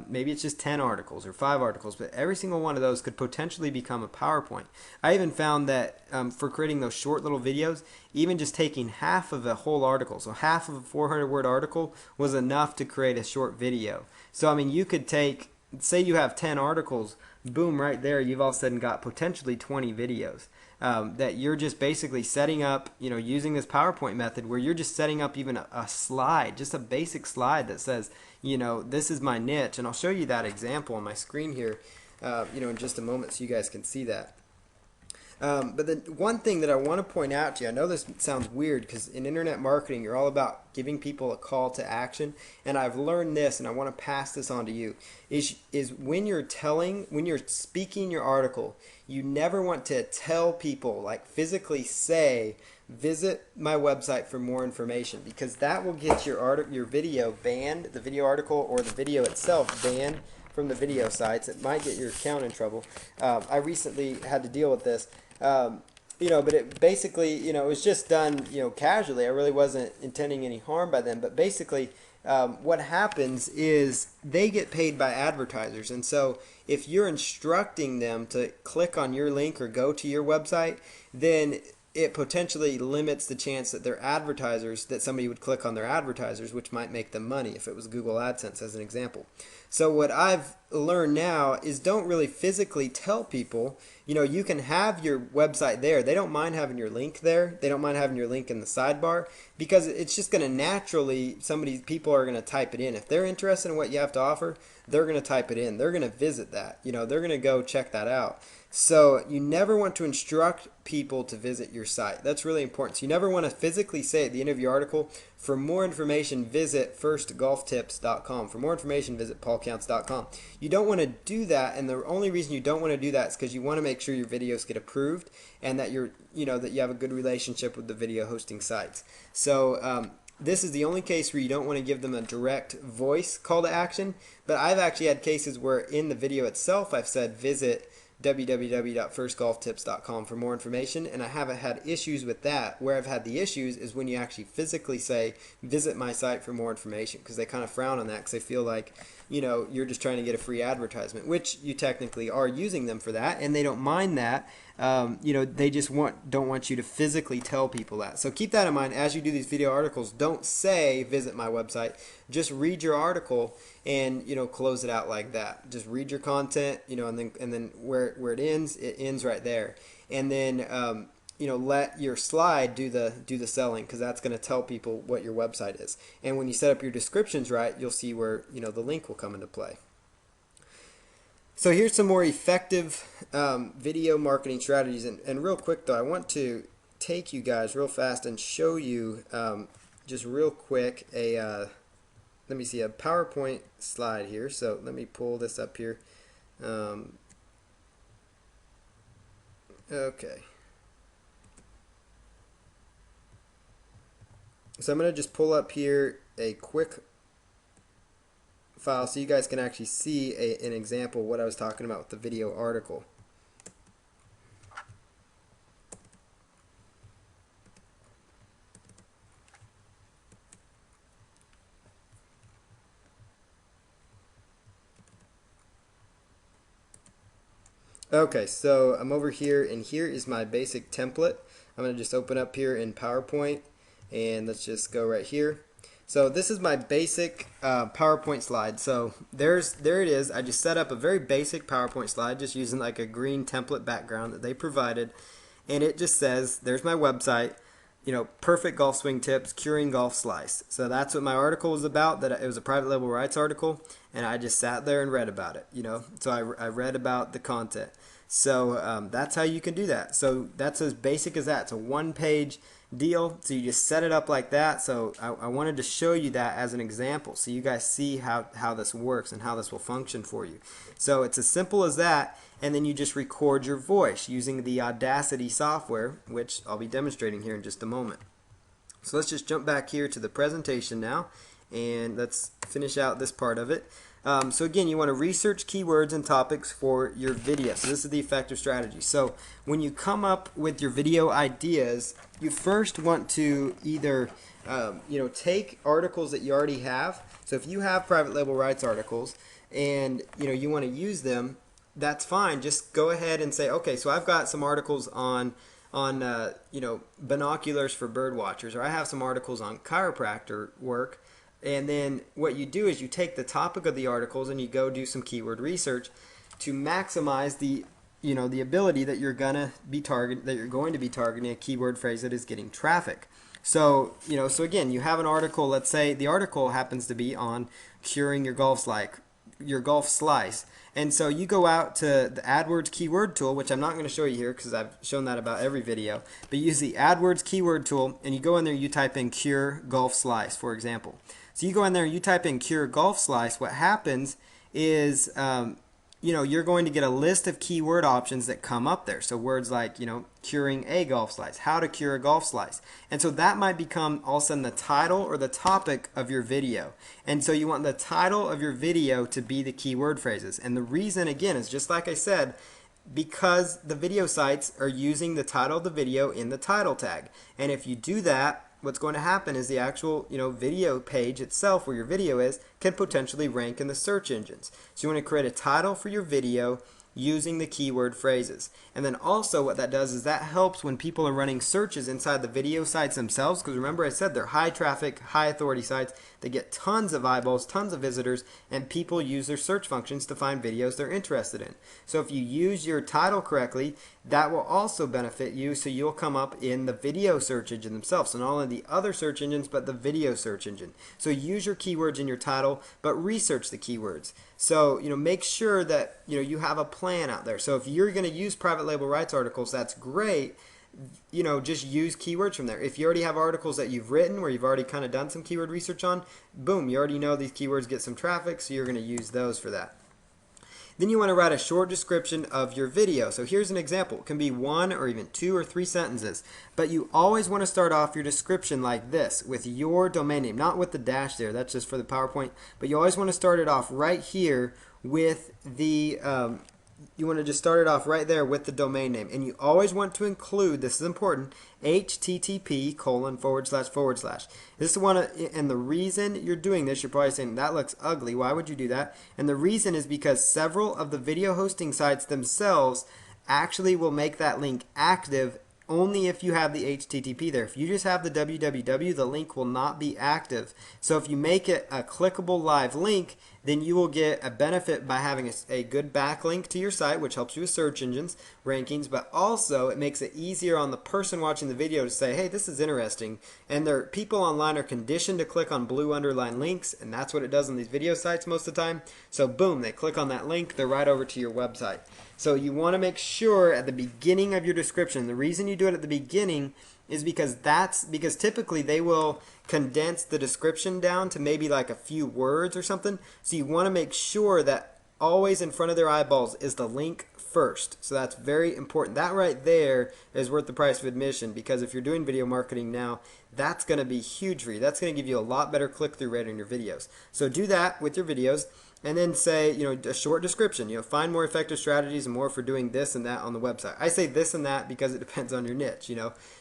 maybe it's just 10 articles or 5 articles, but every single one of those could potentially become a PowerPoint. I even found that for creating those short little videos, even just taking half of a whole article, so half of a 400-word article was enough to create a short video. So you could take, say you have 10 articles, boom, right there, you've all of a sudden got potentially 20 videos that you're just basically setting up, using this PowerPoint method, where you're just setting up even a slide, just a basic slide that says, this is my niche. And I'll show you that example on my screen here, in just a moment, so you guys can see that. But then one thing that I want to point out to you, I know this sounds weird, because in internet marketing, you're all about giving people a call to action. And I've learned this, and I want to pass this on to you, is when you're speaking your article, you never want to tell people, like physically say, visit my website for more information, because that will get your video banned, the video article or the video itself banned from the video sites. It might get your account in trouble. I recently had to deal with this. But it basically, it was just done, casually. I really wasn't intending any harm by them. But basically, what happens is they get paid by advertisers. And so if you're instructing them to click on your link or go to your website, then it potentially limits the chance that their advertisers, that somebody would click on their advertisers, which might make them money if it was Google AdSense as an example. So what I've learned now is don't really physically tell people, you can have your website there. They don't mind having your link there. They don't mind having your link in the sidebar, because it's just going to naturally, people are going to type it in. If they're interested in what you have to offer, they're going to type it in. They're going to visit that. They're going to go check that out. So you never want to instruct people to visit your site. That's really important. So you never want to physically say at the end of your article, for more information, visit firstgolftips.com. For more information, visit paulcounts.com. You don't want to do that, and the only reason you don't want to do that is because you want to make sure your videos get approved and that that you have a good relationship with the video hosting sites. So this is the only case where you don't want to give them a direct voice call to action. But I've actually had cases where in the video itself I've said visit www.firstgolftips.com for more information, and I haven't had issues with that. Where I've had the issues is when you actually physically say visit my site for more information, because they kind of frown on that, because they feel like you're just trying to get a free advertisement, which you technically are using them for that, and they don't mind that. They just don't want you to physically tell people that. So keep that in mind as you do these video articles. Don't say visit my website. Just read your article and close it out like that. Just read your content, and then where it ends right there. And then let your slide do the selling, because that's going to tell people what your website is. And when you set up your descriptions right, you'll see where the link will come into play. So here's some more effective video marketing strategies. And real quick though, I want to take you guys real fast and show you just real quick let me see, a PowerPoint slide here. So let me pull this up here. Okay. So I'm going to just pull up here a quick file so you guys can actually see an example of what I was talking about with the video article. Okay, so I'm over here, and here is my basic template. I'm going to just open up here in PowerPoint, and let's just go right here. So this is my basic PowerPoint slide. So there it is. I just set up a very basic PowerPoint slide just using like a green template background that they provided, and it just says, there's my website, you know, perfect golf swing tips, curing golf slice. So that's what my article was about. That it was a private label rights article, and I just sat there and read about it. You know, so I read about the content. So that's how you can do that. So that's as basic as that. It's a one-page deal. So you just set it up like that. So I wanted to show you that as an example, so you guys see how this works and how this will function for you. So it's as simple as that. And then you just record your voice using the Audacity software, which I'll be demonstrating here in just a moment. So let's just jump back here to the presentation now, and let's finish out this part of it. So again, you want to research keywords and topics for your video. So this is the effective strategy. So when you come up with your video ideas, you first want to either take articles that you already have. So if you have private label rights articles and you want to use them, that's fine. Just go ahead and say, okay, so I've got some articles on binoculars for bird watchers, or I have some articles on chiropractor work. And then what you do is you take the topic of the articles and you go do some keyword research to maximize the ability that you're going to be targeting a keyword phrase that is getting traffic. So again, you have an article. Let's say the article happens to be on curing your golf slice. And so you go out to the AdWords keyword tool, which I'm not going to show you here because I've shown that about every video. But you use the AdWords keyword tool, and you go in there and you type in cure golf slice, for example. So you go in there and you type in cure golf slice. What happens is you're going to get a list of keyword options that come up there. So words like, curing a golf slice, how to cure a golf slice. And so that might become all of a sudden the title or the topic of your video. And so you want the title of your video to be the keyword phrases. And the reason, again, is just like I said, because the video sites are using the title of the video in the title tag. And if you do that, what's going to happen is the actual video page itself where your video is can potentially rank in the search engines. So you want to create a title for your video using the keyword phrases. And then also what that does is that helps when people are running searches inside the video sites themselves, because remember I said they're high traffic, high authority sites. They get tons of eyeballs, tons of visitors, and people use their search functions to find videos they're interested in. So if you use your title correctly, that will also benefit you, so you'll come up in the video search engine themselves. So not only the other search engines, but the video search engine. So use your keywords in your title, but research the keywords. So make sure that you have a plan out there. So if you're going to use private label rights articles, that's great. Just use keywords from there. If you already have articles that you've written where you've already kind of done some keyword research on, boom, you already know these keywords get some traffic, so you're going to use those for that. Then you want to write a short description of your video. So here's an example. It can be 1 or even 2 or 3 sentences. But you always want to start off your description like this, with your domain name. Not with the dash there. That's just for the PowerPoint. But you always want to start it off right here with the you want to just start it off right there with the domain name. And you always want to include, this is important, http://. This is one and the reason you're doing this, you're probably saying, that looks ugly. Why would you do that? And the reason is because several of the video hosting sites themselves actually will make that link active only if you have the HTTP there. If you just have the www, the link will not be active. So if you make it a clickable live link, then you will get a benefit by having a good backlink to your site, which helps you with search engines rankings, but also it makes it easier on the person watching the video to say, hey, this is interesting. And people online are conditioned to click on blue underline links, and that's what it does on these video sites most of the time. So boom, they click on that link, they're right over to your website. So you want to make sure at the beginning of your description, the reason you do it at the beginning is because typically they will condense the description down to maybe like a few words or something. So you want to make sure that always in front of their eyeballs is the link first. So that's very important. That right there is worth the price of admission, because if you're doing video marketing now, that's going to be huge for you. That's going to give you a lot better click-through rate on your videos. So do that with your videos. And then say, a short description. Find more effective strategies and more for doing this and that on the website. I say this and that because it depends on your niche,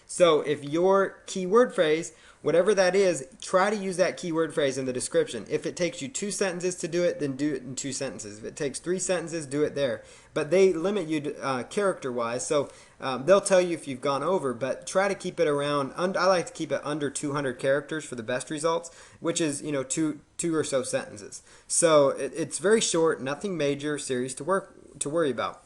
So if your keyword phrase, whatever that is, try to use that keyword phrase in the description. If it takes you 2 sentences to do it, then do it in 2 sentences. If it takes 3 sentences, do it there. But they limit you character-wise, so they'll tell you if you've gone over, but try to keep it around. I like to keep it under 200 characters for the best results, which is two or so sentences. So it's very short, nothing major, serious to worry about.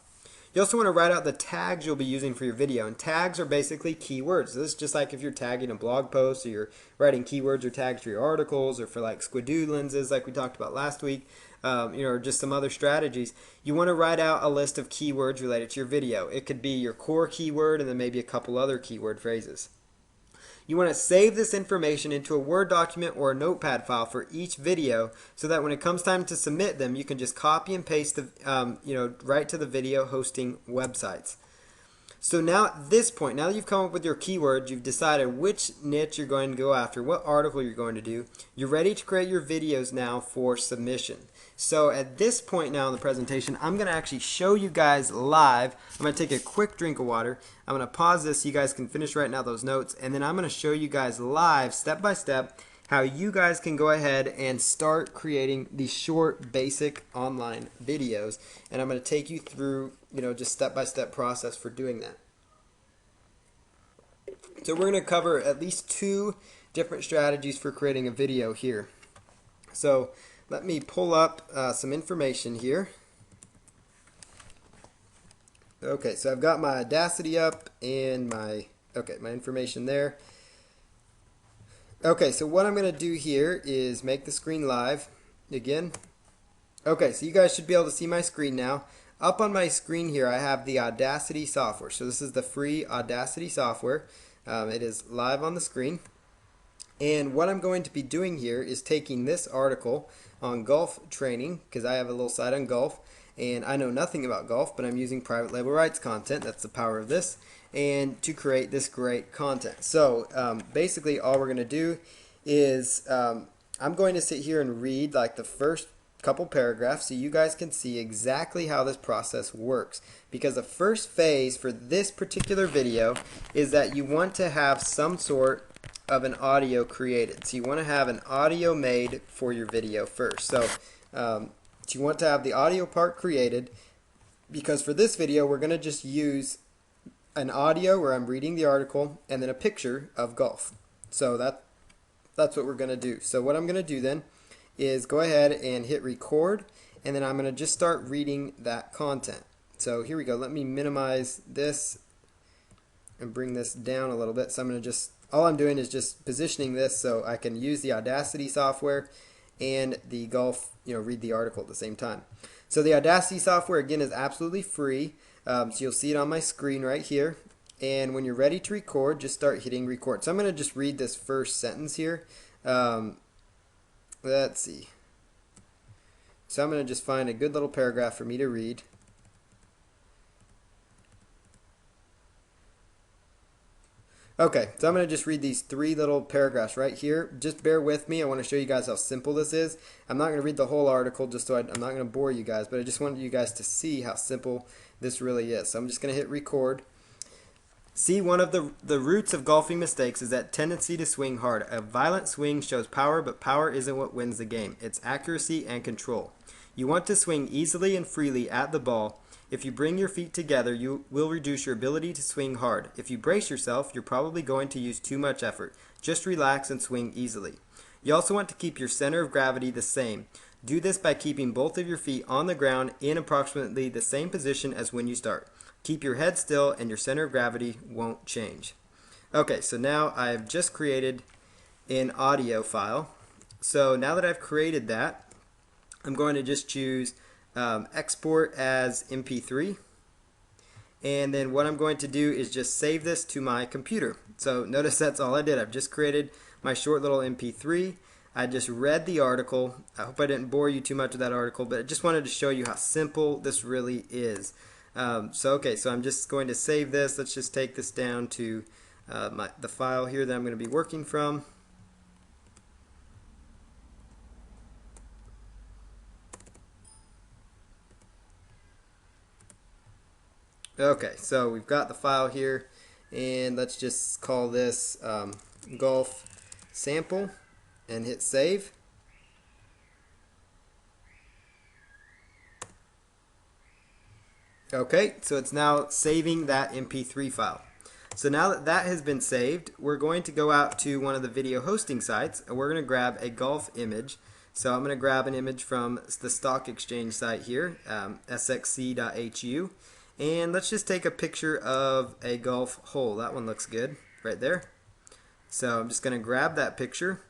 You also want to write out the tags you'll be using for your video, and tags are basically keywords. So this is just like if you're tagging a blog post, or you're writing keywords or tags for your articles, or for like squidoo lenses like we talked about last week, or just some other strategies. You want to write out a list of keywords related to your video. It could be your core keyword and then maybe a couple other keyword phrases. You want to save this information into a Word document or a notepad file for each video, so that when it comes time to submit them, you can just copy and paste right to the video hosting websites. So now at this point, now that you've come up with your keywords, you've decided which niche you're going to go after, what article you're going to do, you're ready to create your videos now for submission. So at this point now in the presentation, I'm going to actually show you guys live. I'm going to take a quick drink of water. I'm going to pause this so you guys can finish writing out those notes, and then I'm going to show you guys live, step by step, how you guys can go ahead and start creating these short, basic online videos. And I'm going to take you through, just step-by-step process for doing that. So we're going to cover at least 2 different strategies for creating a video here. So let me pull up some information here. Okay, so I've got my Audacity up and my information there. Okay, so what I'm going to do here is make the screen live again. Okay, so you guys should be able to see my screen now. Up on my screen here, I have the Audacity software. So this is the free Audacity software. It is live on the screen. And what I'm going to be doing here is taking this article on golf training, because I have a little site on golf, and I know nothing about golf, but I'm using private label rights content. That's the power of this, and to create this great content. So basically all we're going to do is I'm going to sit here and read like the first couple paragraphs so you guys can see exactly how this process works, because the first phase for this particular video is that you want to have some sort of an audio created. So you want to have an audio made for your video first. So you want to have the audio part created, because for this video we're going to just use an audio where I'm reading the article and then a picture of golf. So that's what we're going to do. So what I'm going to do then is go ahead and hit record, and then I'm going to just start reading that content. So here we go. Let me minimize this and bring this down a little bit. So I'm going to all I'm doing is just positioning this so I can use the Audacity software and the golf, read the article at the same time. So the Audacity software, again, is absolutely free. So you'll see it on my screen right here. And when you're ready to record, just start hitting record. So I'm going to just read this first sentence here. Let's see. So I'm going to just find a good little paragraph for me to read. Okay, so I'm going to just read these 3 little paragraphs right here. Just bear with me. I want to show you guys how simple this is. I'm not going to read the whole article just so I'm not going to bore you guys, but I just wanted you guys to see how simple this really is. So I'm just going to hit record. See, one of the roots of golfing mistakes is that tendency to swing hard. A violent swing shows power, but power isn't what wins the game. It's accuracy and control. You want to swing easily and freely at the ball. If you bring your feet together, you will reduce your ability to swing hard. If you brace yourself, you're probably going to use too much effort. Just relax and swing easily. You also want to keep your center of gravity the same. Do this by keeping both of your feet on the ground in approximately the same position as when you start. Keep your head still and your center of gravity won't change. Okay, so now I've just created an audio file. So now that I've created that, I'm going to just choose export as MP3. And then what I'm going to do is just save this to my computer. So notice that's all I did. I've just created my short little MP3. I just read the article. I hope I didn't bore you too much with that article, but I just wanted to show you how simple this really is. Okay, so I'm just going to save this. Let's just take this down to the file here that I'm going to be working from. Okay, so we've got the file here, and let's just call this golf sample and hit save. Okay, so it's now saving that MP3 file. So now that that has been saved, we're going to go out to one of the video hosting sites, and we're going to grab a golf image. So I'm going to grab an image from the stock exchange site here, thecniques.Site, and let's just take a picture of a golf hole. That one looks good right there. So I'm just going to grab that picture,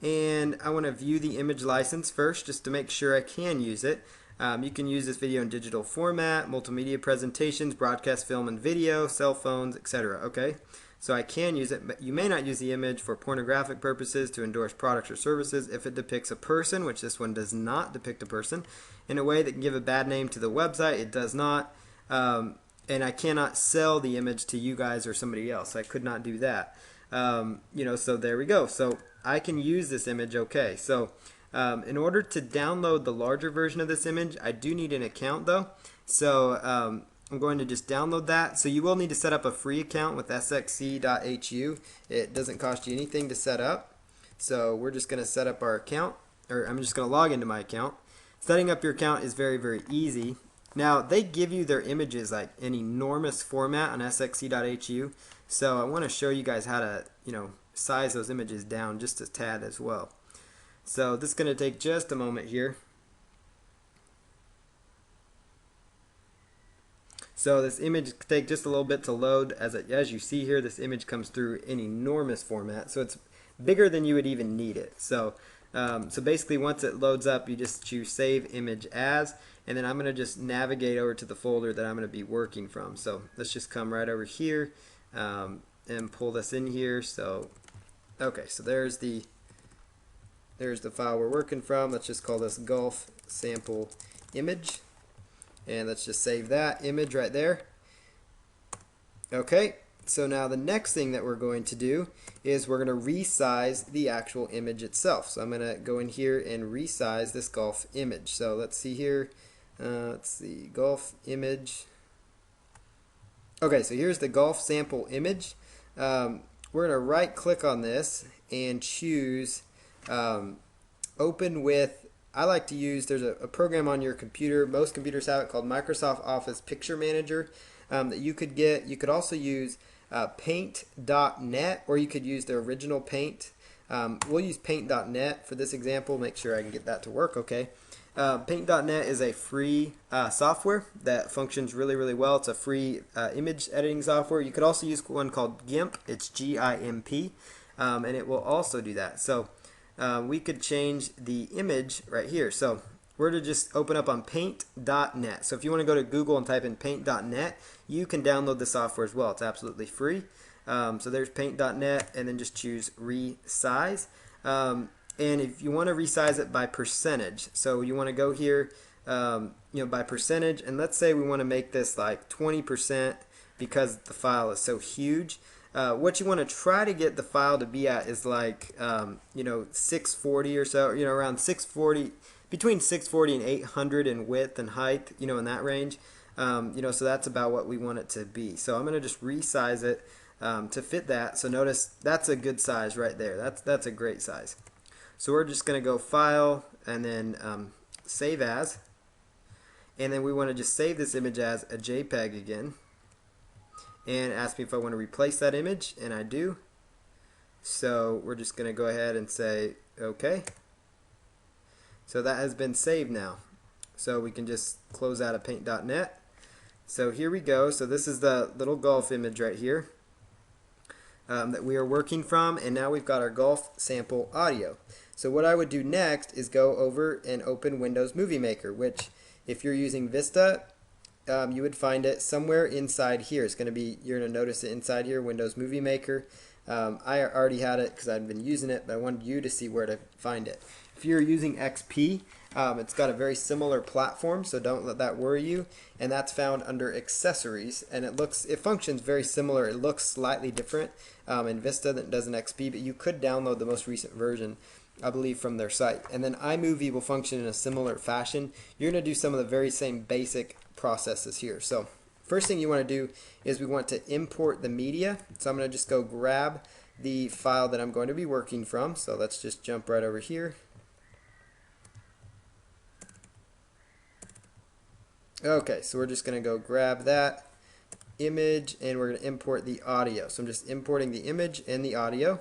and I want to view the image license first just to make sure I can use it. You can use this video in digital format, multimedia presentations, broadcast film and video, cell phones, etc. Okay, so I can use it, but you may not use the image for pornographic purposes, to endorse products or services, if it depicts a person, which this one does not depict a person, in a way that can give a bad name to the website. It does not. And I cannot sell the image to you guys or somebody else. I could not do that. So there we go. So I can use this image, okay. So in order to download the larger version of this image, I do need an account though. So I'm going to just download that. So you will need to set up a free account with sxc.hu. It doesn't cost you anything to set up. So we're just going to set up our account, or I'm just going to log into my account. Setting up your account is very, very easy. Now, they give you their images like an enormous format on sxc.hu, so I want to show you guys how to, size those images down just a tad as well. So this is going to take just a moment here. So this image take just a little bit to load. As you see here, this image comes through in enormous format, so it's bigger than you would even need it. So basically once it loads up, you just choose Save Image As, and then I'm going to just navigate over to the folder that I'm going to be working from. So let's just come right over here and pull this in here. So okay, so there's the file we're working from. Let's just call this golf sample image, and let's just save that image right there. Okay, so now the next thing that we're going to do is we're going to resize the actual image itself. So I'm going to go in here and resize this golf image. So let's see here. Let's see, golf image. Okay, so here's the golf sample image. We're going to right click on this and choose open with, I like to use, there's a program on your computer, most computers have it, called Microsoft Office Picture Manager that you could get. You could also use paint.net, or you could use the original Paint. We'll use paint.net for this example. Make sure I can get that to work okay. Paint.net is a free software that functions really, really well. It's a free image editing software. You could also use one called GIMP. It's GIMP, and it will also do that. So we could change the image right here. So we're to just open up on paint.net. So if you want to go to Google and type in paint.net, you can download the software as well. It's absolutely free. So there's paint.net, and then just choose resize. And if you want to resize it by percentage, so you want to go here, by percentage, and let's say we want to make this like 20% because the file is so huge. What you want to try to get the file to be at is like, 640 or so, around 640, between 640 and 800 in width and height, in that range. So that's about what we want it to be. So I'm going to just resize it to fit that. So notice that's a good size right there. That's a great size. So we're just going to go File and then Save As. And then we want to just save this image as a JPEG again, and ask me if I want to replace that image, and I do. So we're just going to go ahead and say OK. So that has been saved now. So we can just close out of paint.net. So here we go. So this is the little golf image right here that we are working from, and now we've got our golf sample audio. So what I would do next is go over and open Windows Movie Maker, which if you're using Vista, you would find it somewhere inside here. It's going to be, you're going to notice it inside here, Windows Movie Maker. I already had it because I've been using it, but I wanted you to see where to find it. If you're using XP, it's got a very similar platform, so don't let that worry you. And that's found under Accessories, and it functions very similar. It looks slightly different in Vista than it does in XP, but you could download the most recent version, I believe, from their site. And then iMovie will function in a similar fashion. You're going to do some of the very same basic processes here. So first thing you want to do is we want to import the media. So I'm going to just go grab the file that I'm going to be working from. So let's just jump right over here. Okay, so we're just going to go grab that image and we're going to import the audio. So I'm just importing the image and the audio.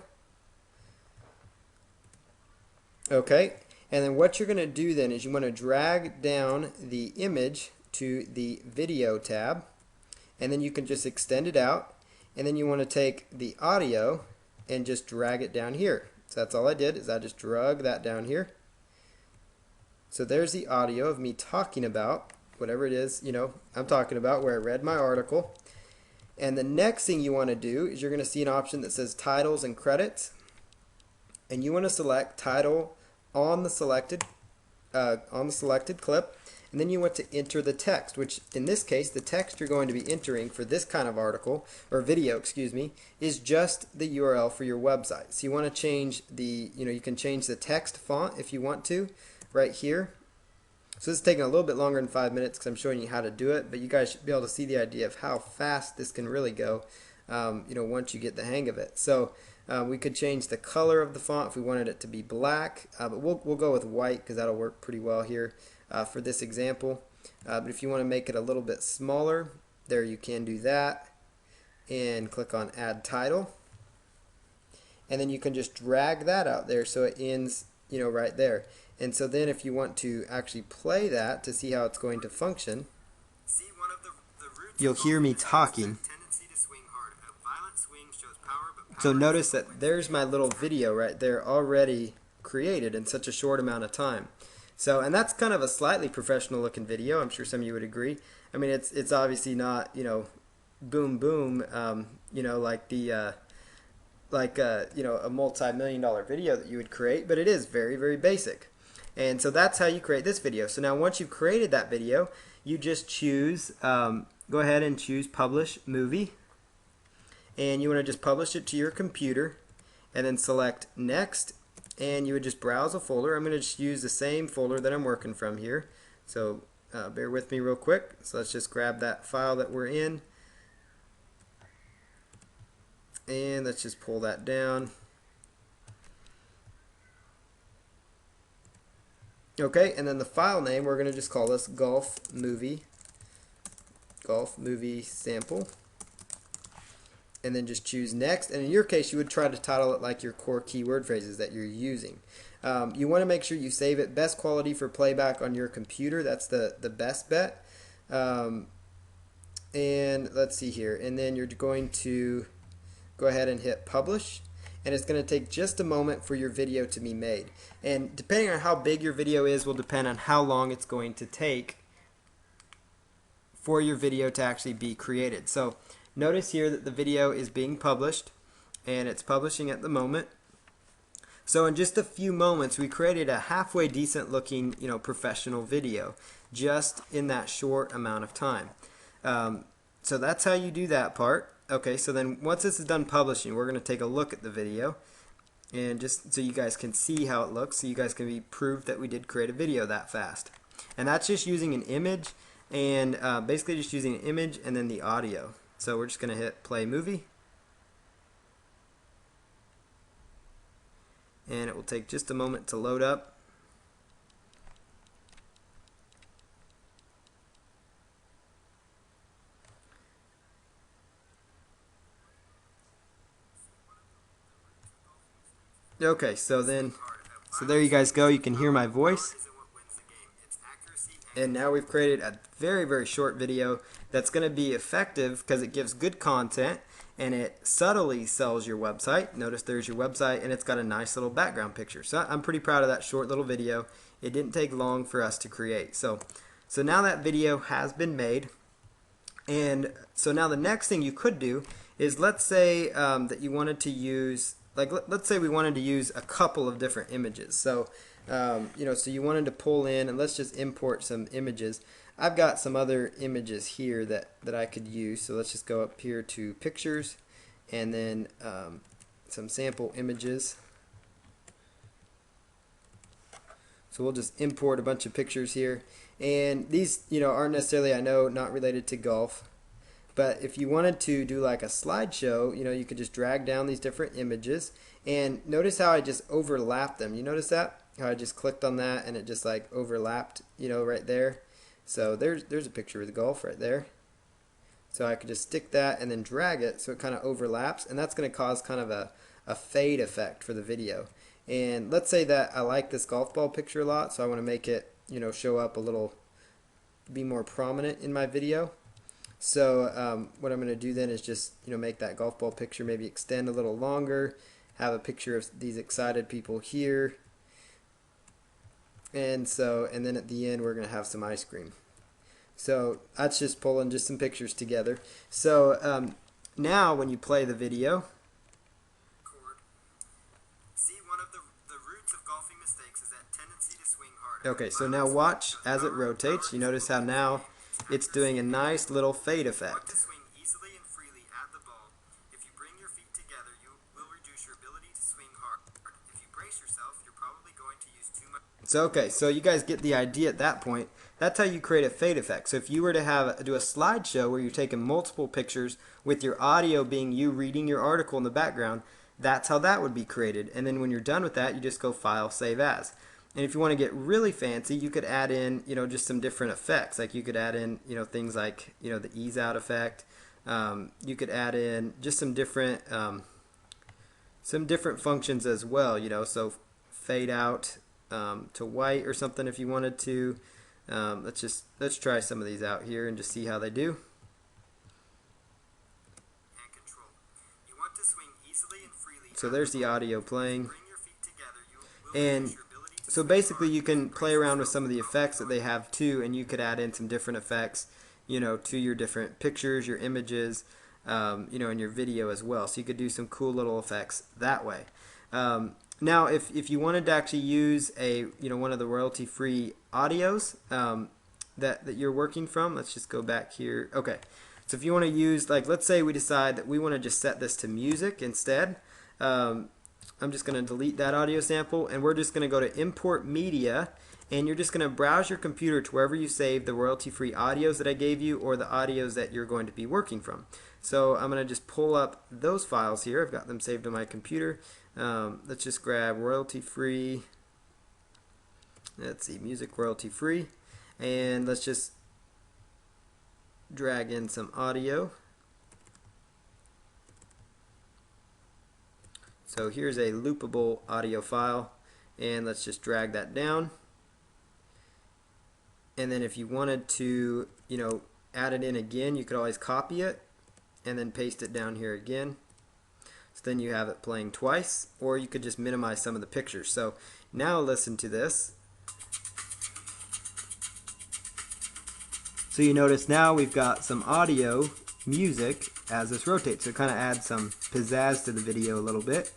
Okay, and then what you're going to do then is you want to drag down the image to the video tab, and then you can just extend it out, and then you want to take the audio and just drag it down here. So that's all I did, is I just drug that down here. So there's the audio of me talking about whatever it is, I'm talking about, where I read my article. And the next thing you want to do is you're going to see an option that says titles and credits, and you want to select title on the selected clip, and then you want to enter the text, which in this case the text you're going to be entering for this kind of article or video, excuse me, is just the URL for your website. So you want to change the, you can change the text font if you want to right here. So this is taking a little bit longer than 5 minutes because I'm showing you how to do it, but you guys should be able to see the idea of how fast this can really go, once you get the hang of it. So we could change the color of the font if we wanted it to be black, but we'll go with white because that'll work pretty well here for this example. But if you want to make it a little bit smaller, there you can do that, and click on Add Title, and then you can just drag that out there so it ends, right there. And so then if you want to actually play that to see how it's going to function, you'll hear me talking. So notice that there's my little video right there already created in such a short amount of time. So, and that's kind of a slightly professional looking video. I'm sure some of you would agree. I mean, it's obviously not, boom boom, like the a multi-million-dollar video that you would create, but it is very, very basic. And so that's how you create this video. So now once you've created that video, you just choose, go ahead and choose Publish Movie. And you want to just publish it to your computer, and then select Next, and you would just browse a folder. I'm going to just use the same folder that I'm working from here. So bear with me real quick. So let's just grab that file that we're in, and let's just pull that down. Okay, and then the file name, we're going to just call this Golf Movie Sample, and then just choose Next. And in your case, you would try to title it like your core keyword phrases that you're using. You want to make sure you save it best quality for playback on your computer. That's the best bet. And let's see here, and then you're going to go ahead and hit Publish. And it's going to take just a moment for your video to be made. And depending on how big your video is will depend on how long it's going to take for your video to actually be created. So notice here that the video is being published, and it's publishing at the moment. So in just a few moments we created a halfway decent looking, professional video just in that short amount of time. So that's how you do that part. Okay, so then once this is done publishing, we're going to take a look at the video, and just so you guys can see how it looks, so you guys can be proof that we did create a video that fast. And that's just using an image, and basically just using an image and then the audio. So we're just going to hit Play Movie, and it will take just a moment to load up. Okay, so there you guys go. You can hear my voice. And now we've created a very, very short video that's going to be effective because it gives good content and it subtly sells your website. Notice there's your website and it's got a nice little background picture. So I'm pretty proud of that short little video. It didn't take long for us to create. So now that video has been made. And so now the next thing you could do is, let's say that you wanted to use, like let's say we wanted to use a couple of different images. So so you wanted to pull in, and let's just import some images. I've got some other images here that I could use. So let's just go up here to pictures, and then some sample images. So we'll just import a bunch of pictures here. And these, aren't necessarily, I know, not related to golf. But if you wanted to do like a slideshow, you could just drag down these different images. And notice how I just overlapped them. You notice that? How I just clicked on that and it just like overlapped, right there. So there's a picture of the golf right there. So I could just stick that and then drag it so it kind of overlaps. And that's going to cause kind of a fade effect for the video. And let's say that I like this golf ball picture a lot, so I want to make it, show up a little, be more prominent in my video. So what I'm going to do then is just, make that golf ball picture maybe extend a little longer, have a picture of these excited people here. And then at the end we're going to have some ice cream. So that's just pulling just some pictures together. So now when you play the video, okay, so now watch as it rotates. You notice how now it's doing a nice little fade effect. So okay, so you guys get the idea at that point. That's how you create a fade effect. So if you were to do a slideshow where you're taking multiple pictures with your audio being you reading your article in the background, that's how that would be created. And then when you're done with that, you just go File, Save As. And if you want to get really fancy, you could add in, just some different effects. Like you could add in, things like, the ease out effect. You could add in just some different functions as well. So fade out to white or something if you wanted to. Let's try some of these out here and just see how they do. So there's the audio playing. And so basically you can play around with some of the effects that they have too, and you could add in some different effects, to your different pictures, your images, and your video as well. So you could do some cool little effects that way. Now, if you wanted to actually use one of the royalty-free audios that you're working from, let's just go back here. Okay, so if you want to use, like, let's say we decide that we want to just set this to music instead. I'm just going to delete that audio sample, and we're just going to go to Import Media, and you're just going to browse your computer to wherever you save the royalty-free audios that I gave you or the audios that you're going to be working from. So I'm going to just pull up those files here. I've got them saved on my computer. Let's just grab royalty-free. Let's see, music royalty-free. And let's just drag in some audio. So here's a loopable audio file, and let's just drag that down. And then if you wanted to, add it in again, you could always copy it and then paste it down here again. So then you have it playing twice, or you could just minimize some of the pictures. So now listen to this. So you notice now we've got some audio music as this rotates. So it kind of adds some pizzazz to the video a little bit.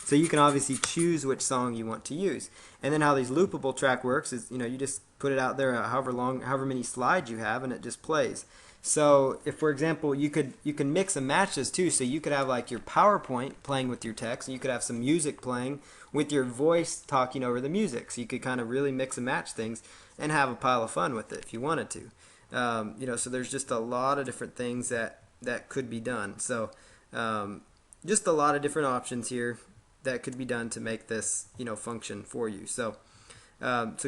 So you can obviously choose which song you want to use. And then how these loopable track works is, you just put it out there however many slides you have, and it just plays. So if, for example, you can mix and match this too. So you could have like your PowerPoint playing with your text, and you could have some music playing with your voice talking over the music. So you could kind of really mix and match things and have a pile of fun with it if you wanted to. So there's just a lot of different things that could be done. So just a lot of different options here that could be done to make this function for you. So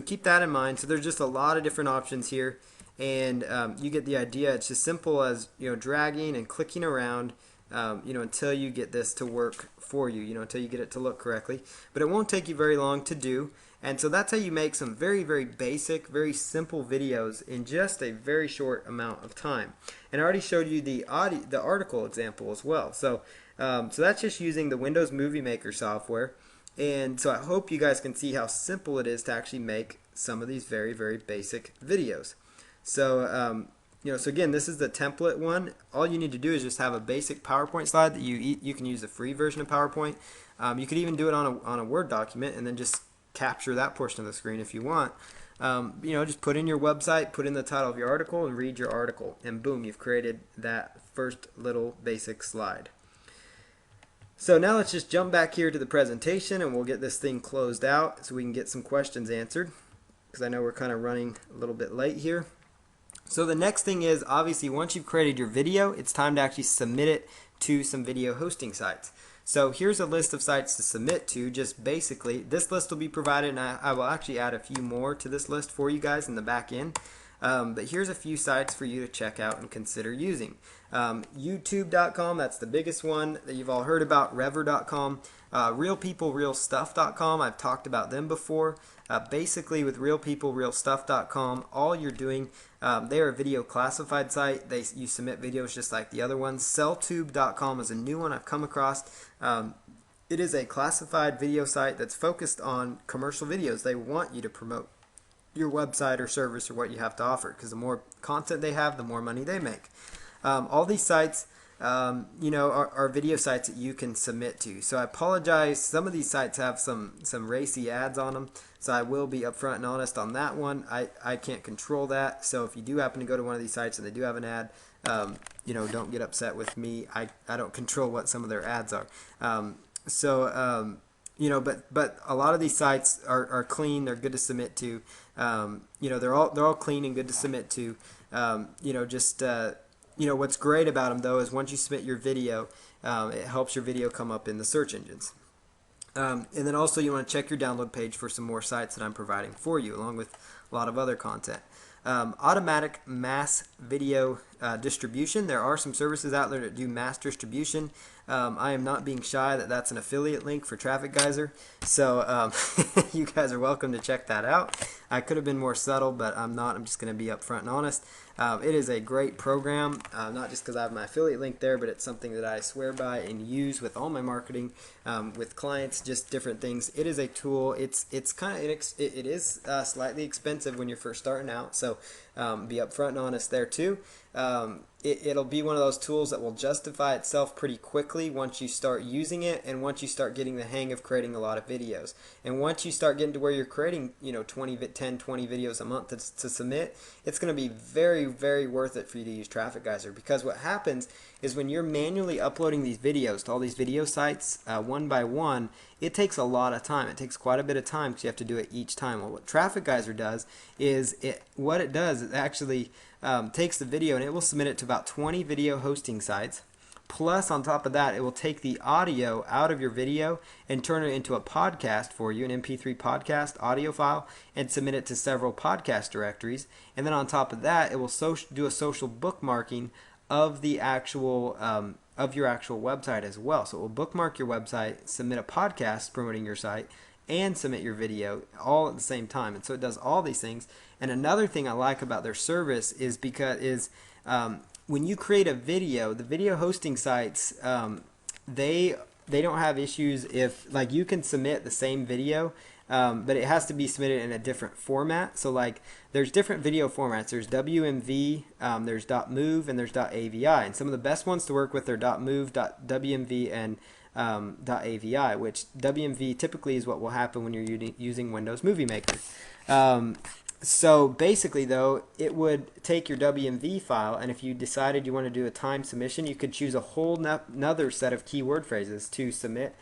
keep that in mind. So there's just a lot of different options here, and you get the idea. It's as simple as dragging and clicking around until you get this to work for you, until you get it to look correctly. But it won't take you very long to do. And so that's how you make some very, very basic, very simple videos in just a very short amount of time. And I already showed you the article example as well. So that's just using the Windows Movie Maker software. And so I hope you guys can see how simple it is to actually make some of these very, very basic videos. So again, this is the template one. All you need to do is just have a basic PowerPoint slide that you can use the free version of PowerPoint. You could even do it on a Word document and then just capture that portion of the screen if you want. Just put in your website, put in the title of your article, and read your article, and boom, you've created that first little basic slide. So now let's just jump back here to the presentation, and we'll get this thing closed out so we can get some questions answered, because I know we're kind of running a little bit late here. So the next thing is, obviously, once you've created your video, it's time to actually submit it to some video hosting sites. So here's a list of sites to submit to. Just basically, this list will be provided, and I will actually add a few more to this list for you guys in the back end. But here's a few sites for you to check out and consider using. YouTube.com, that's the biggest one that you've all heard about. Rever.com, RealPeopleRealStuff.com, I've talked about them before. Basically, with RealPeopleRealStuff.com, all you're doing, they are a video classified site. You submit videos just like the other ones. Selltube.com is a new one I've come across. It is a classified video site that's focused on commercial videos. They want you to promote your website or service or what you have to offer, because the more content they have, the more money they make. All these sites are video sites that you can submit to. So I apologize, some of these sites have some racy ads on them, so I will be upfront and honest on that one. I can't control that, so if you do happen to go to one of these sites and they do have an ad, don't get upset with me. I don't control what some of their ads are. But a lot of these sites are clean. They're good to submit to. They're all clean and good to submit to. What's great about them though is once you submit your video, it helps your video come up in the search engines. And then also you want to check your download page for some more sites that I'm providing for you, along with a lot of other content. Automatic mass video distribution. There are some services out there that do mass distribution. I am not being shy that's an affiliate link for Traffic Geyser, so you guys are welcome to check that out. I could have been more subtle, but I'm not. I'm just going to be upfront and honest. It is a great program, not just because I have my affiliate link there, but it's something that I swear by and use with all my marketing, with clients, just different things. It is a tool. It is slightly expensive when you're first starting out, so be upfront and honest there too. It'll be one of those tools that will justify itself pretty quickly once you start using it, and once you start getting the hang of creating a lot of videos. And once you start getting to where you're creating 10, 20 videos a month to submit, it's going to be very, very worth it for you to use Traffic Geyser, because what happens is when you're manually uploading these videos to all these video sites one by one, it takes a lot of time. It takes quite a bit of time because you have to do it each time. Well, what Traffic Geyser does is it actually takes the video and it will submit it to about 20 video hosting sites. Plus, on top of that, it will take the audio out of your video and turn it into a podcast for you, an MP3 podcast audio file, and submit it to several podcast directories. And then on top of that, it will do a social bookmarking of the actual of your actual website as well. So it will bookmark your website, submit a podcast promoting your site, and submit your video all at the same time. And so it does all these things. And another thing I like about their service is when you create a video, the video hosting sites, they don't have issues if, like, you can submit the same video, but it has to be submitted in a different format. So like there's different video formats. There's WMV, there's .mov, and there's .avi. And some of the best ones to work with are .mov, .wmv, and .avi, which WMV typically is what will happen when you're using Windows Movie Maker. So basically, though, it would take your WMV file, and if you decided you want to do a timed submission, you could choose a whole another set of keyword phrases to submit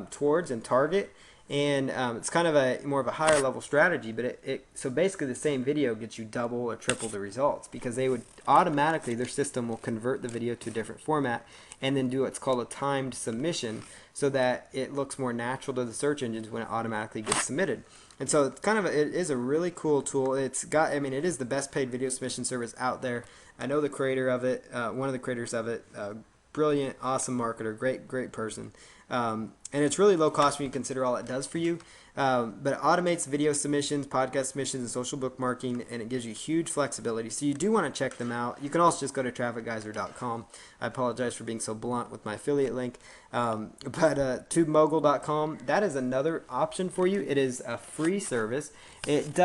towards and target. And it's kind of more of a higher level strategy, but so basically the same video gets you double or triple the results, because they would automatically, their system will convert the video to a different format and then do what's called a timed submission, so that it looks more natural to the search engines when it automatically gets submitted. And so it is a really cool tool. It is the best paid video submission service out there. I know the creator of it, one of the creators of it, brilliant, awesome marketer, great person. And it's really low cost when you consider all it does for you. But it automates video submissions, podcast submissions, and social bookmarking, and it gives you huge flexibility. So you do want to check them out. You can also just go to trafficgeyser.com. I apologize for being so blunt with my affiliate link. But tubemogul.com, that is another option for you. It is a free service. It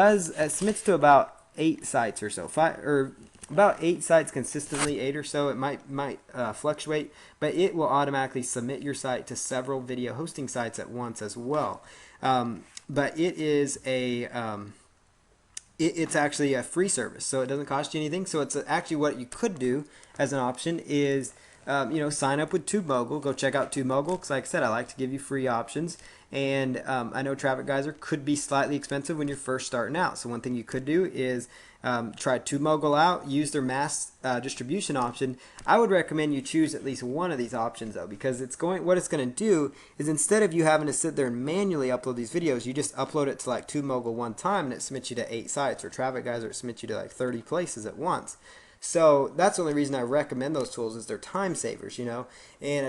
submits to about 8 sites or so, about 8 sites consistently, 8 or so. It might fluctuate, but it will automatically submit your site to several video hosting sites at once as well. But it's actually a free service, so it doesn't cost you anything. So it's actually what you could do as an option is sign up with TubeMogul. Go check out TubeMogul because, like I said, I like to give you free options. And I know Traffic Geyser could be slightly expensive when you're first starting out. So one thing you could do is try TubeMogul out, use their mass distribution option. I would recommend you choose at least one of these options though, because what it's going to do is instead of you having to sit there and manually upload these videos, you just upload it to like TubeMogul one time and it submits you to 8 sites, or Traffic Geyser it submits you to like 30 places at once. So that's the only reason I recommend those tools is they're time savers, and I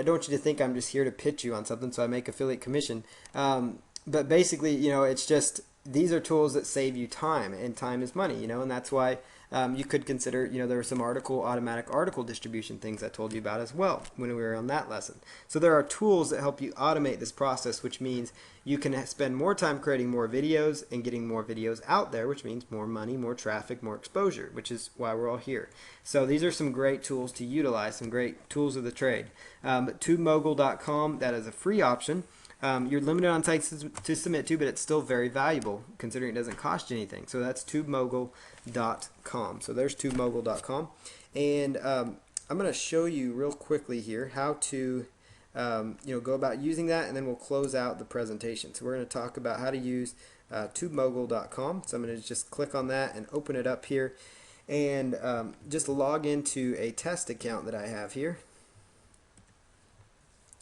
don't want you to think I'm just here to pitch you on something so I make affiliate commission. But basically, it's just these are tools that save you time, and time is money, and that's why you could consider, there were some automatic article distribution things I told you about as well when we were on that lesson. So there are tools that help you automate this process, which means you can spend more time creating more videos and getting more videos out there, which means more money, more traffic, more exposure, which is why we're all here. So these are some great tools to utilize, some great tools of the trade. But tubemogul.com, that is a free option. You're limited on sites to submit to, but it's still very valuable considering it doesn't cost you anything. So that's tubemogul.com. So there's tubemogul.com. And I'm going to show you real quickly here how to go about using that, and then we'll close out the presentation. So we're going to talk about how to use tubemogul.com. So I'm going to just click on that and open it up here, and just log into a test account that I have here,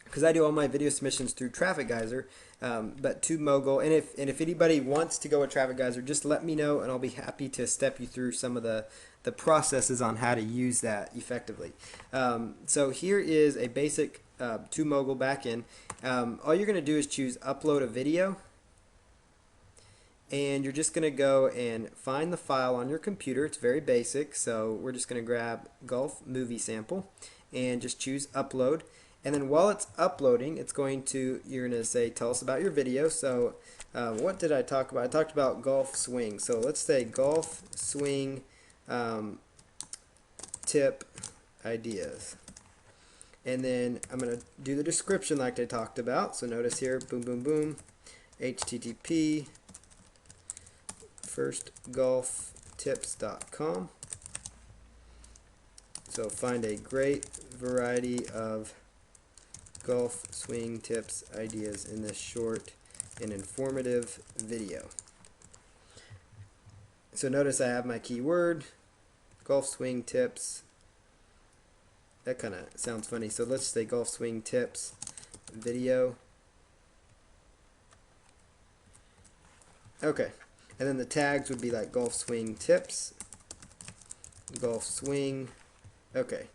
because I do all my video submissions through Traffic Geyser, but TubeMogul, and if anybody wants to go with Traffic Geyser, just let me know, and I'll be happy to step you through some of the processes on how to use that effectively. So here is a basic TubeMogul backend. All you're going to do is choose Upload a Video, and you're just going to go and find the file on your computer. It's very basic, so we're just going to grab Golf Movie Sample and just choose Upload. And then while it's uploading, you're going to say, tell us about your video. So what did I talk about? I talked about golf swing. So let's say golf swing tip ideas. And then I'm going to do the description like I talked about. So notice here, boom, boom, boom, HTTP, firstgolftips.com. So find a great variety of golf swing tips ideas in this short and informative video. So notice I have my keyword, golf swing tips. That kind of sounds funny. So let's say golf swing tips video. Okay. And then the tags would be like golf swing tips, golf swing. Okay.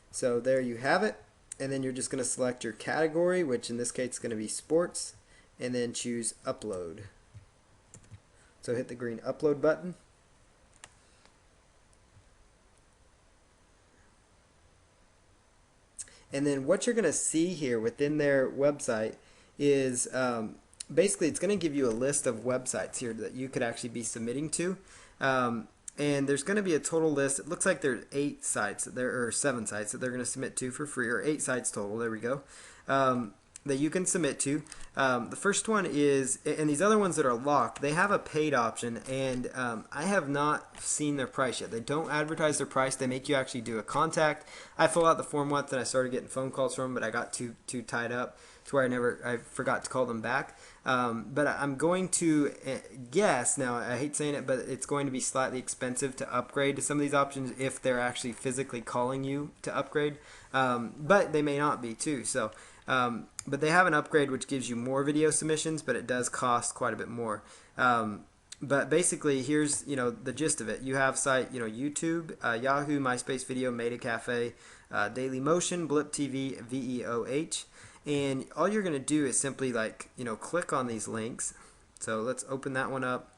So there you have it. And then you're just going to select your category, which in this case is going to be sports, and then choose upload. So hit the green upload button. And then what you're going to see here within their website is basically it's going to give you a list of websites here that you could actually be submitting to. And there's going to be a total list. It looks like there's 8 sites, there are 7 sites that they're going to submit to for free, or 8 sites total. There we go. That you can submit to. The first one is, and these other ones that are locked, they have a paid option, and I have not seen their price yet. They don't advertise their price. They make you actually do a contact. I filled out the form once and I started getting phone calls from them, but I got too tied up to where I forgot to call them back. But I'm going to guess, now I hate saying it, but it's going to be slightly expensive to upgrade to some of these options if they're actually physically calling you to upgrade. But they may not be too. So, but they have an upgrade which gives you more video submissions, but it does cost quite a bit more. But basically, here's the gist of it. You have site, YouTube, Yahoo, MySpace Video, Meta Cafe, Daily Motion, Blip TV, VEOH. And all you're going to do is simply click on these links. So let's open that one up.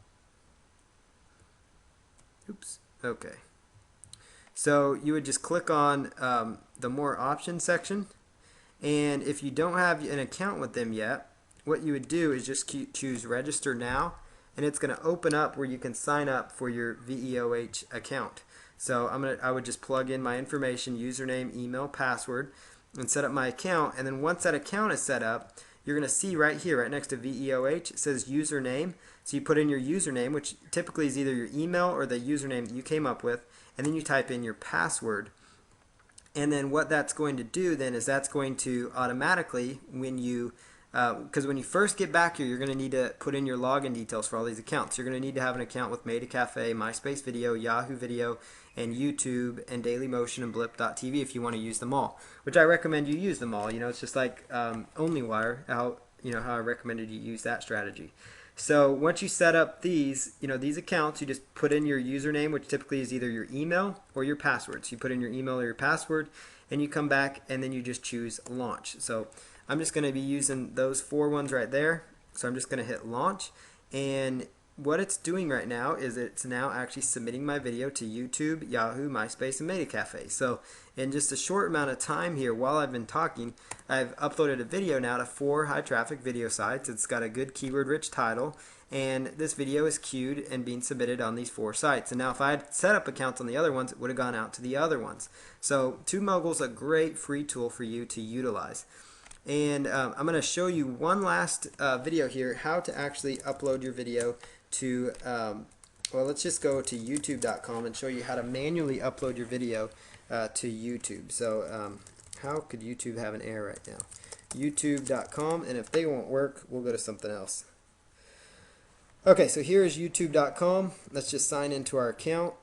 Oops. Okay. So you would just click on the more options section. And if you don't have an account with them yet, what you would do is just choose register now, and it's going to open up where you can sign up for your VEOH account. So I would just plug in my information, username, email, password, and set up my account. And then once that account is set up, you're going to see right here, right next to VEOH, it says username. So you put in your username, which typically is either your email or the username that you came up with, and then you type in your password. And then what that's going to do then is that's going to automatically, because when you first get back here, you're going to need to put in your login details for all these accounts. You're going to need to have an account with Meta Cafe, MySpace Video, Yahoo Video, and YouTube, and Dailymotion, and Blip.tv if you want to use them all. Which I recommend you use them all. It's just like OnlyWire, how I recommended you use that strategy. So once you set up these accounts, you just put in your username, which typically is either your email or your password. So you put in your email or your password, and you come back, and then you just choose launch. So I'm just going to be using those 4 ones right there. So I'm just going to hit launch, and what it's doing right now is it's now actually submitting my video to YouTube, Yahoo, MySpace, and Meta Cafe. So in just a short amount of time here while I've been talking, I've uploaded a video now to 4 high traffic video sites. It's got a good keyword rich title, and this video is queued and being submitted on these 4 sites. And now if I had set up accounts on the other ones, it would have gone out to the other ones. So TubeMogul is a great free tool for you to utilize. And I'm going to show you one last video here, how to actually upload your video to, well, let's just go to youtube.com and show you how to manually upload your video to YouTube. So how could YouTube have an error right now? youtube.com, and if they won't work, we'll go to something else. Okay, so here is youtube.com. Let's just sign into our account.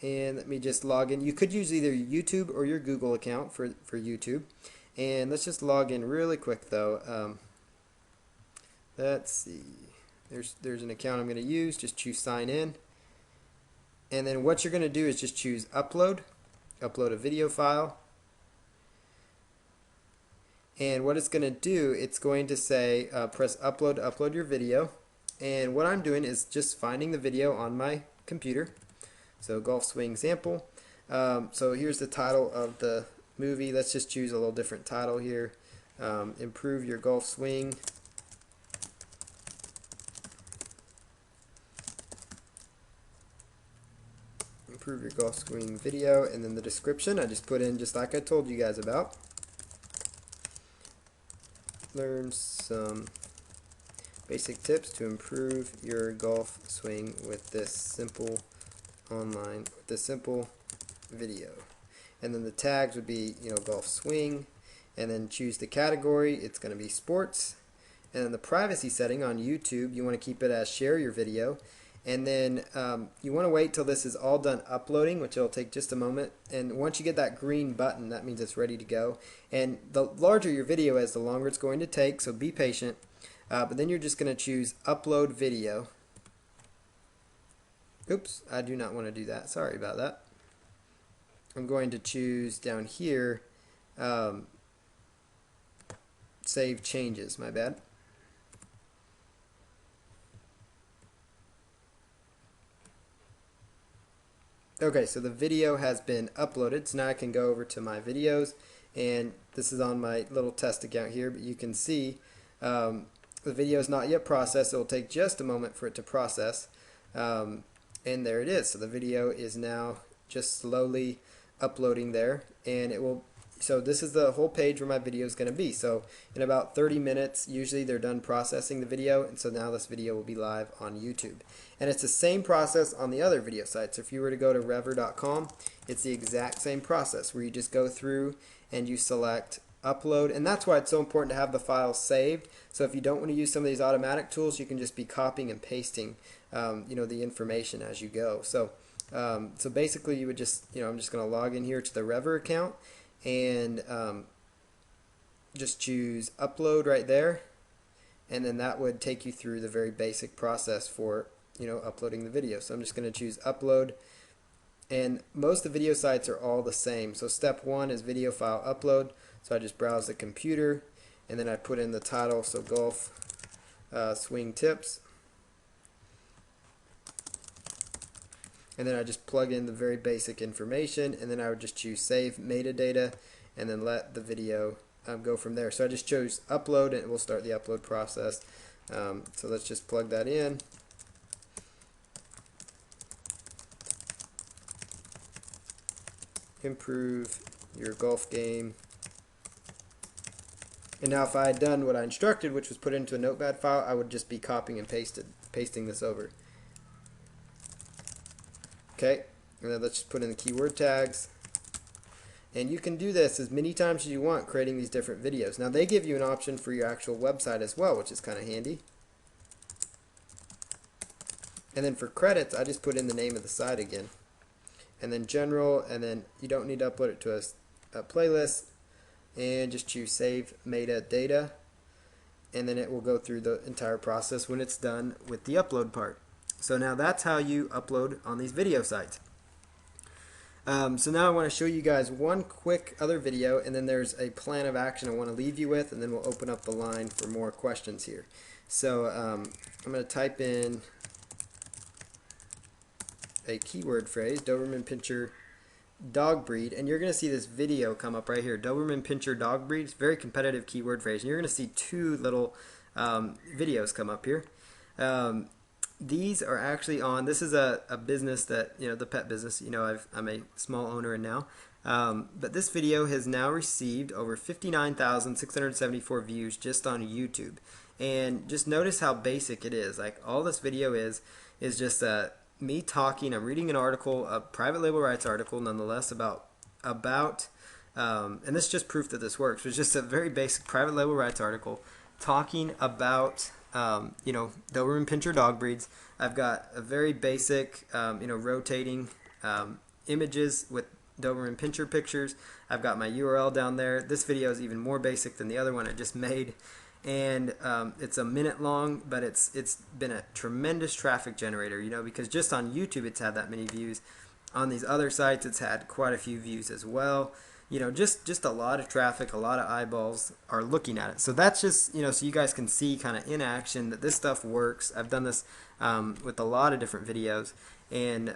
And let me just log in. You could use either YouTube or your Google account for YouTube. And let's just log in really quick though. Let's see. There's an account I'm going to use. Just choose sign in. And then what you're going to do is just choose upload a video file. And what it's going to do, it's going to say press upload to upload your video. And what I'm doing is just finding the video on my computer. So golf swing sample. So here's the title of the movie. Let's just choose a little different title here. Improve your golf swing. Improve your golf swing video, and then the description I just put in just like I told you guys about. Learn some basic tips to improve your golf swing with this simple video. And then the tags would be, golf swing, and then choose the category. It's going to be sports. And then the privacy setting on YouTube, you want to keep it as share your video. And then you want to wait till this is all done uploading, which it'll take just a moment. And once you get that green button, that means it's ready to go. And the larger your video is, the longer it's going to take, so be patient. But then you're just going to choose upload video. Oops, I do not want to do that. Sorry about that. I'm going to choose down here save changes. My bad. Okay, so the video has been uploaded, so now I can go over to my videos, and this is on my little test account here, but you can see the video is not yet processed. It will take just a moment for it to process, and there it is. So the video is now just slowly uploading there, and it will. So this is the whole page where my video is going to be. So in about 30 minutes, usually they're done processing the video, and so now this video will be live on YouTube. And it's the same process on the other video sites. If you were to go to rever.com, it's the exact same process where you just go through and you select upload, and that's why it's so important to have the files saved. So if you don't want to use some of these automatic tools, you can just be copying and pasting the information as you go. So so basically you would just, I'm just going to log in here to the Rever account, and just choose upload right there, and then that would take you through the very basic process for uploading the video. So I'm just going to choose upload, And most of the video sites are all the same. So step one is video file upload. So I just browse the computer, and then I put in the title, so golf swing tips. And then I just plug in the very basic information, and then I would just choose save metadata, and then let the video go from there. So I just chose upload, and it will start the upload process. So let's just plug that in. Improve your golf game. And now if I had done what I instructed, which was put into a notepad file, I would just be copying and pasting this over. Okay, and then let's just put in the keyword tags. And you can do this as many times as you want, creating these different videos. Now they give you an option for your actual website as well, which is kind of handy. And then for credits, I just put in the name of the site again. And then general, and then you don't need to upload it to a playlist. And just choose save metadata. And then it will go through the entire process when it's done with the upload part. So now that's how you upload on these video sites. So now I want to show you guys one quick other video, and then there's a plan of action I want to leave you with, and then we'll open up the line for more questions here. So I'm going to type in a keyword phrase, Doberman Pinscher dog breed, and you're going to see this video come up right here, Doberman Pinscher dog breed. It's a very competitive keyword phrase, and you're going to see two little videos come up here. These are actually on, this is a business that, the pet business, I'm a small owner in now. But this video has now received over 59,674 views just on YouTube. And just notice how basic it is. Like, all this video is just me talking. I'm reading an article, a private label rights article nonetheless, about and this is just proof that this works. It's just a very basic private label rights article talking about Doberman Pinscher dog breeds. I've got a very basic, rotating images with Doberman Pinscher pictures. I've got my URL down there. This video is even more basic than the other one I just made, and it's a minute long, but it's been a tremendous traffic generator. Because just on YouTube it's had that many views. On these other sites it's had quite a few views as well. Just a lot of traffic, a lot of eyeballs are looking at it. So that's just, so you guys can see kind of in action that this stuff works. I've done this with a lot of different videos, and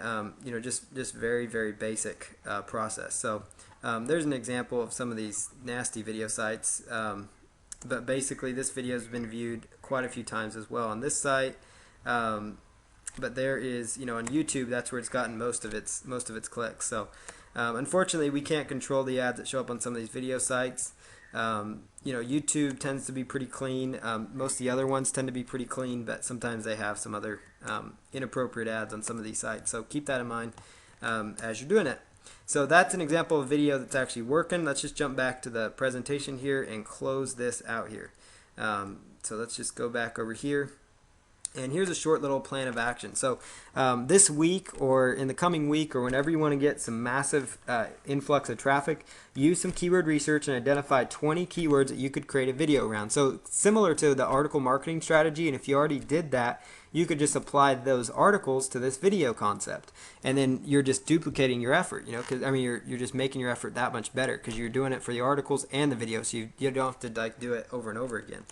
just very, very basic process. So there's an example of some of these nasty video sites, but basically this video has been viewed quite a few times as well on this site. But there is, on YouTube, that's where it's gotten most of its clicks. So unfortunately, we can't control the ads that show up on some of these video sites. YouTube tends to be pretty clean. Most of the other ones tend to be pretty clean, but sometimes they have some other inappropriate ads on some of these sites. So keep that in mind as you're doing it. So that's an example of a video that's actually working. Let's just jump back to the presentation here and close this out here. So let's just go back over here. And here's a short little plan of action. So this week, or in the coming week, or whenever you want to get some massive influx of traffic, use some keyword research and identify 20 keywords that you could create a video around. So similar to the article marketing strategy, and if you already did that, you could just apply those articles to this video concept, and then you're just duplicating your effort. Because you're just making your effort that much better because you're doing it for the articles and the video, so you don't have to do it over and over again.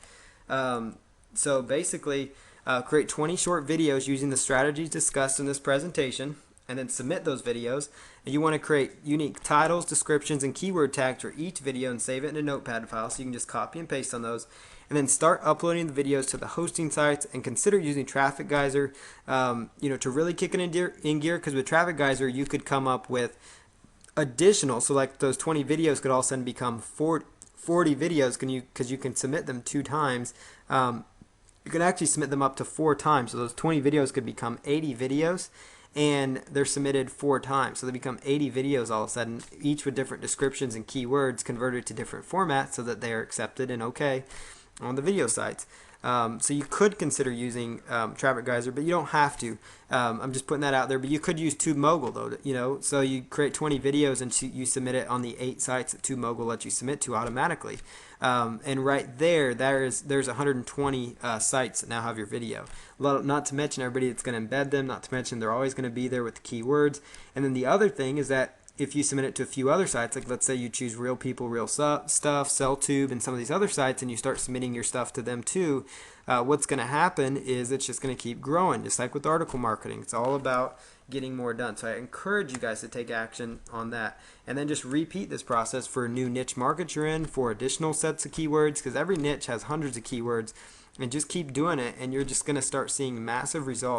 So basically, create 20 short videos using the strategies discussed in this presentation, and then submit those videos. And you want to create unique titles, descriptions, and keyword tags for each video and save it in a notepad file, so you can just copy and paste on those. And then start uploading the videos to the hosting sites, and consider using Traffic Geyser to really kick it in gear, because with Traffic Geyser you could come up with additional, so like those 20 videos could all of a sudden become 40 videos, because you can submit them 2 times. You can actually submit them up to 4 times. So those 20 videos could become 80 videos, and they're submitted 4 times. So they become 80 videos all of a sudden, each with different descriptions and keywords converted to different formats so that they are accepted and okay on the video sites. So you could consider using Traffic Geyser, but you don't have to. I'm just putting that out there. But you could use TubeMogul though, so you create 20 videos and you submit it on the 8 sites that TubeMogul lets you submit to automatically. And right there's 120 sites that now have your video. Not to mention everybody that's going to embed them. Not to mention they're always going to be there with the keywords. And then the other thing is that if you submit it to a few other sites, like let's say you choose Real People, Real Stuff, SellTube, and some of these other sites, and you start submitting your stuff to them too, what's going to happen is it's just going to keep growing, just like with article marketing. It's all about getting more done. So I encourage you guys to take action on that. And then just repeat this process for a new niche market you're in, for additional sets of keywords, because every niche has hundreds of keywords. And just keep doing it, and you're just going to start seeing massive results.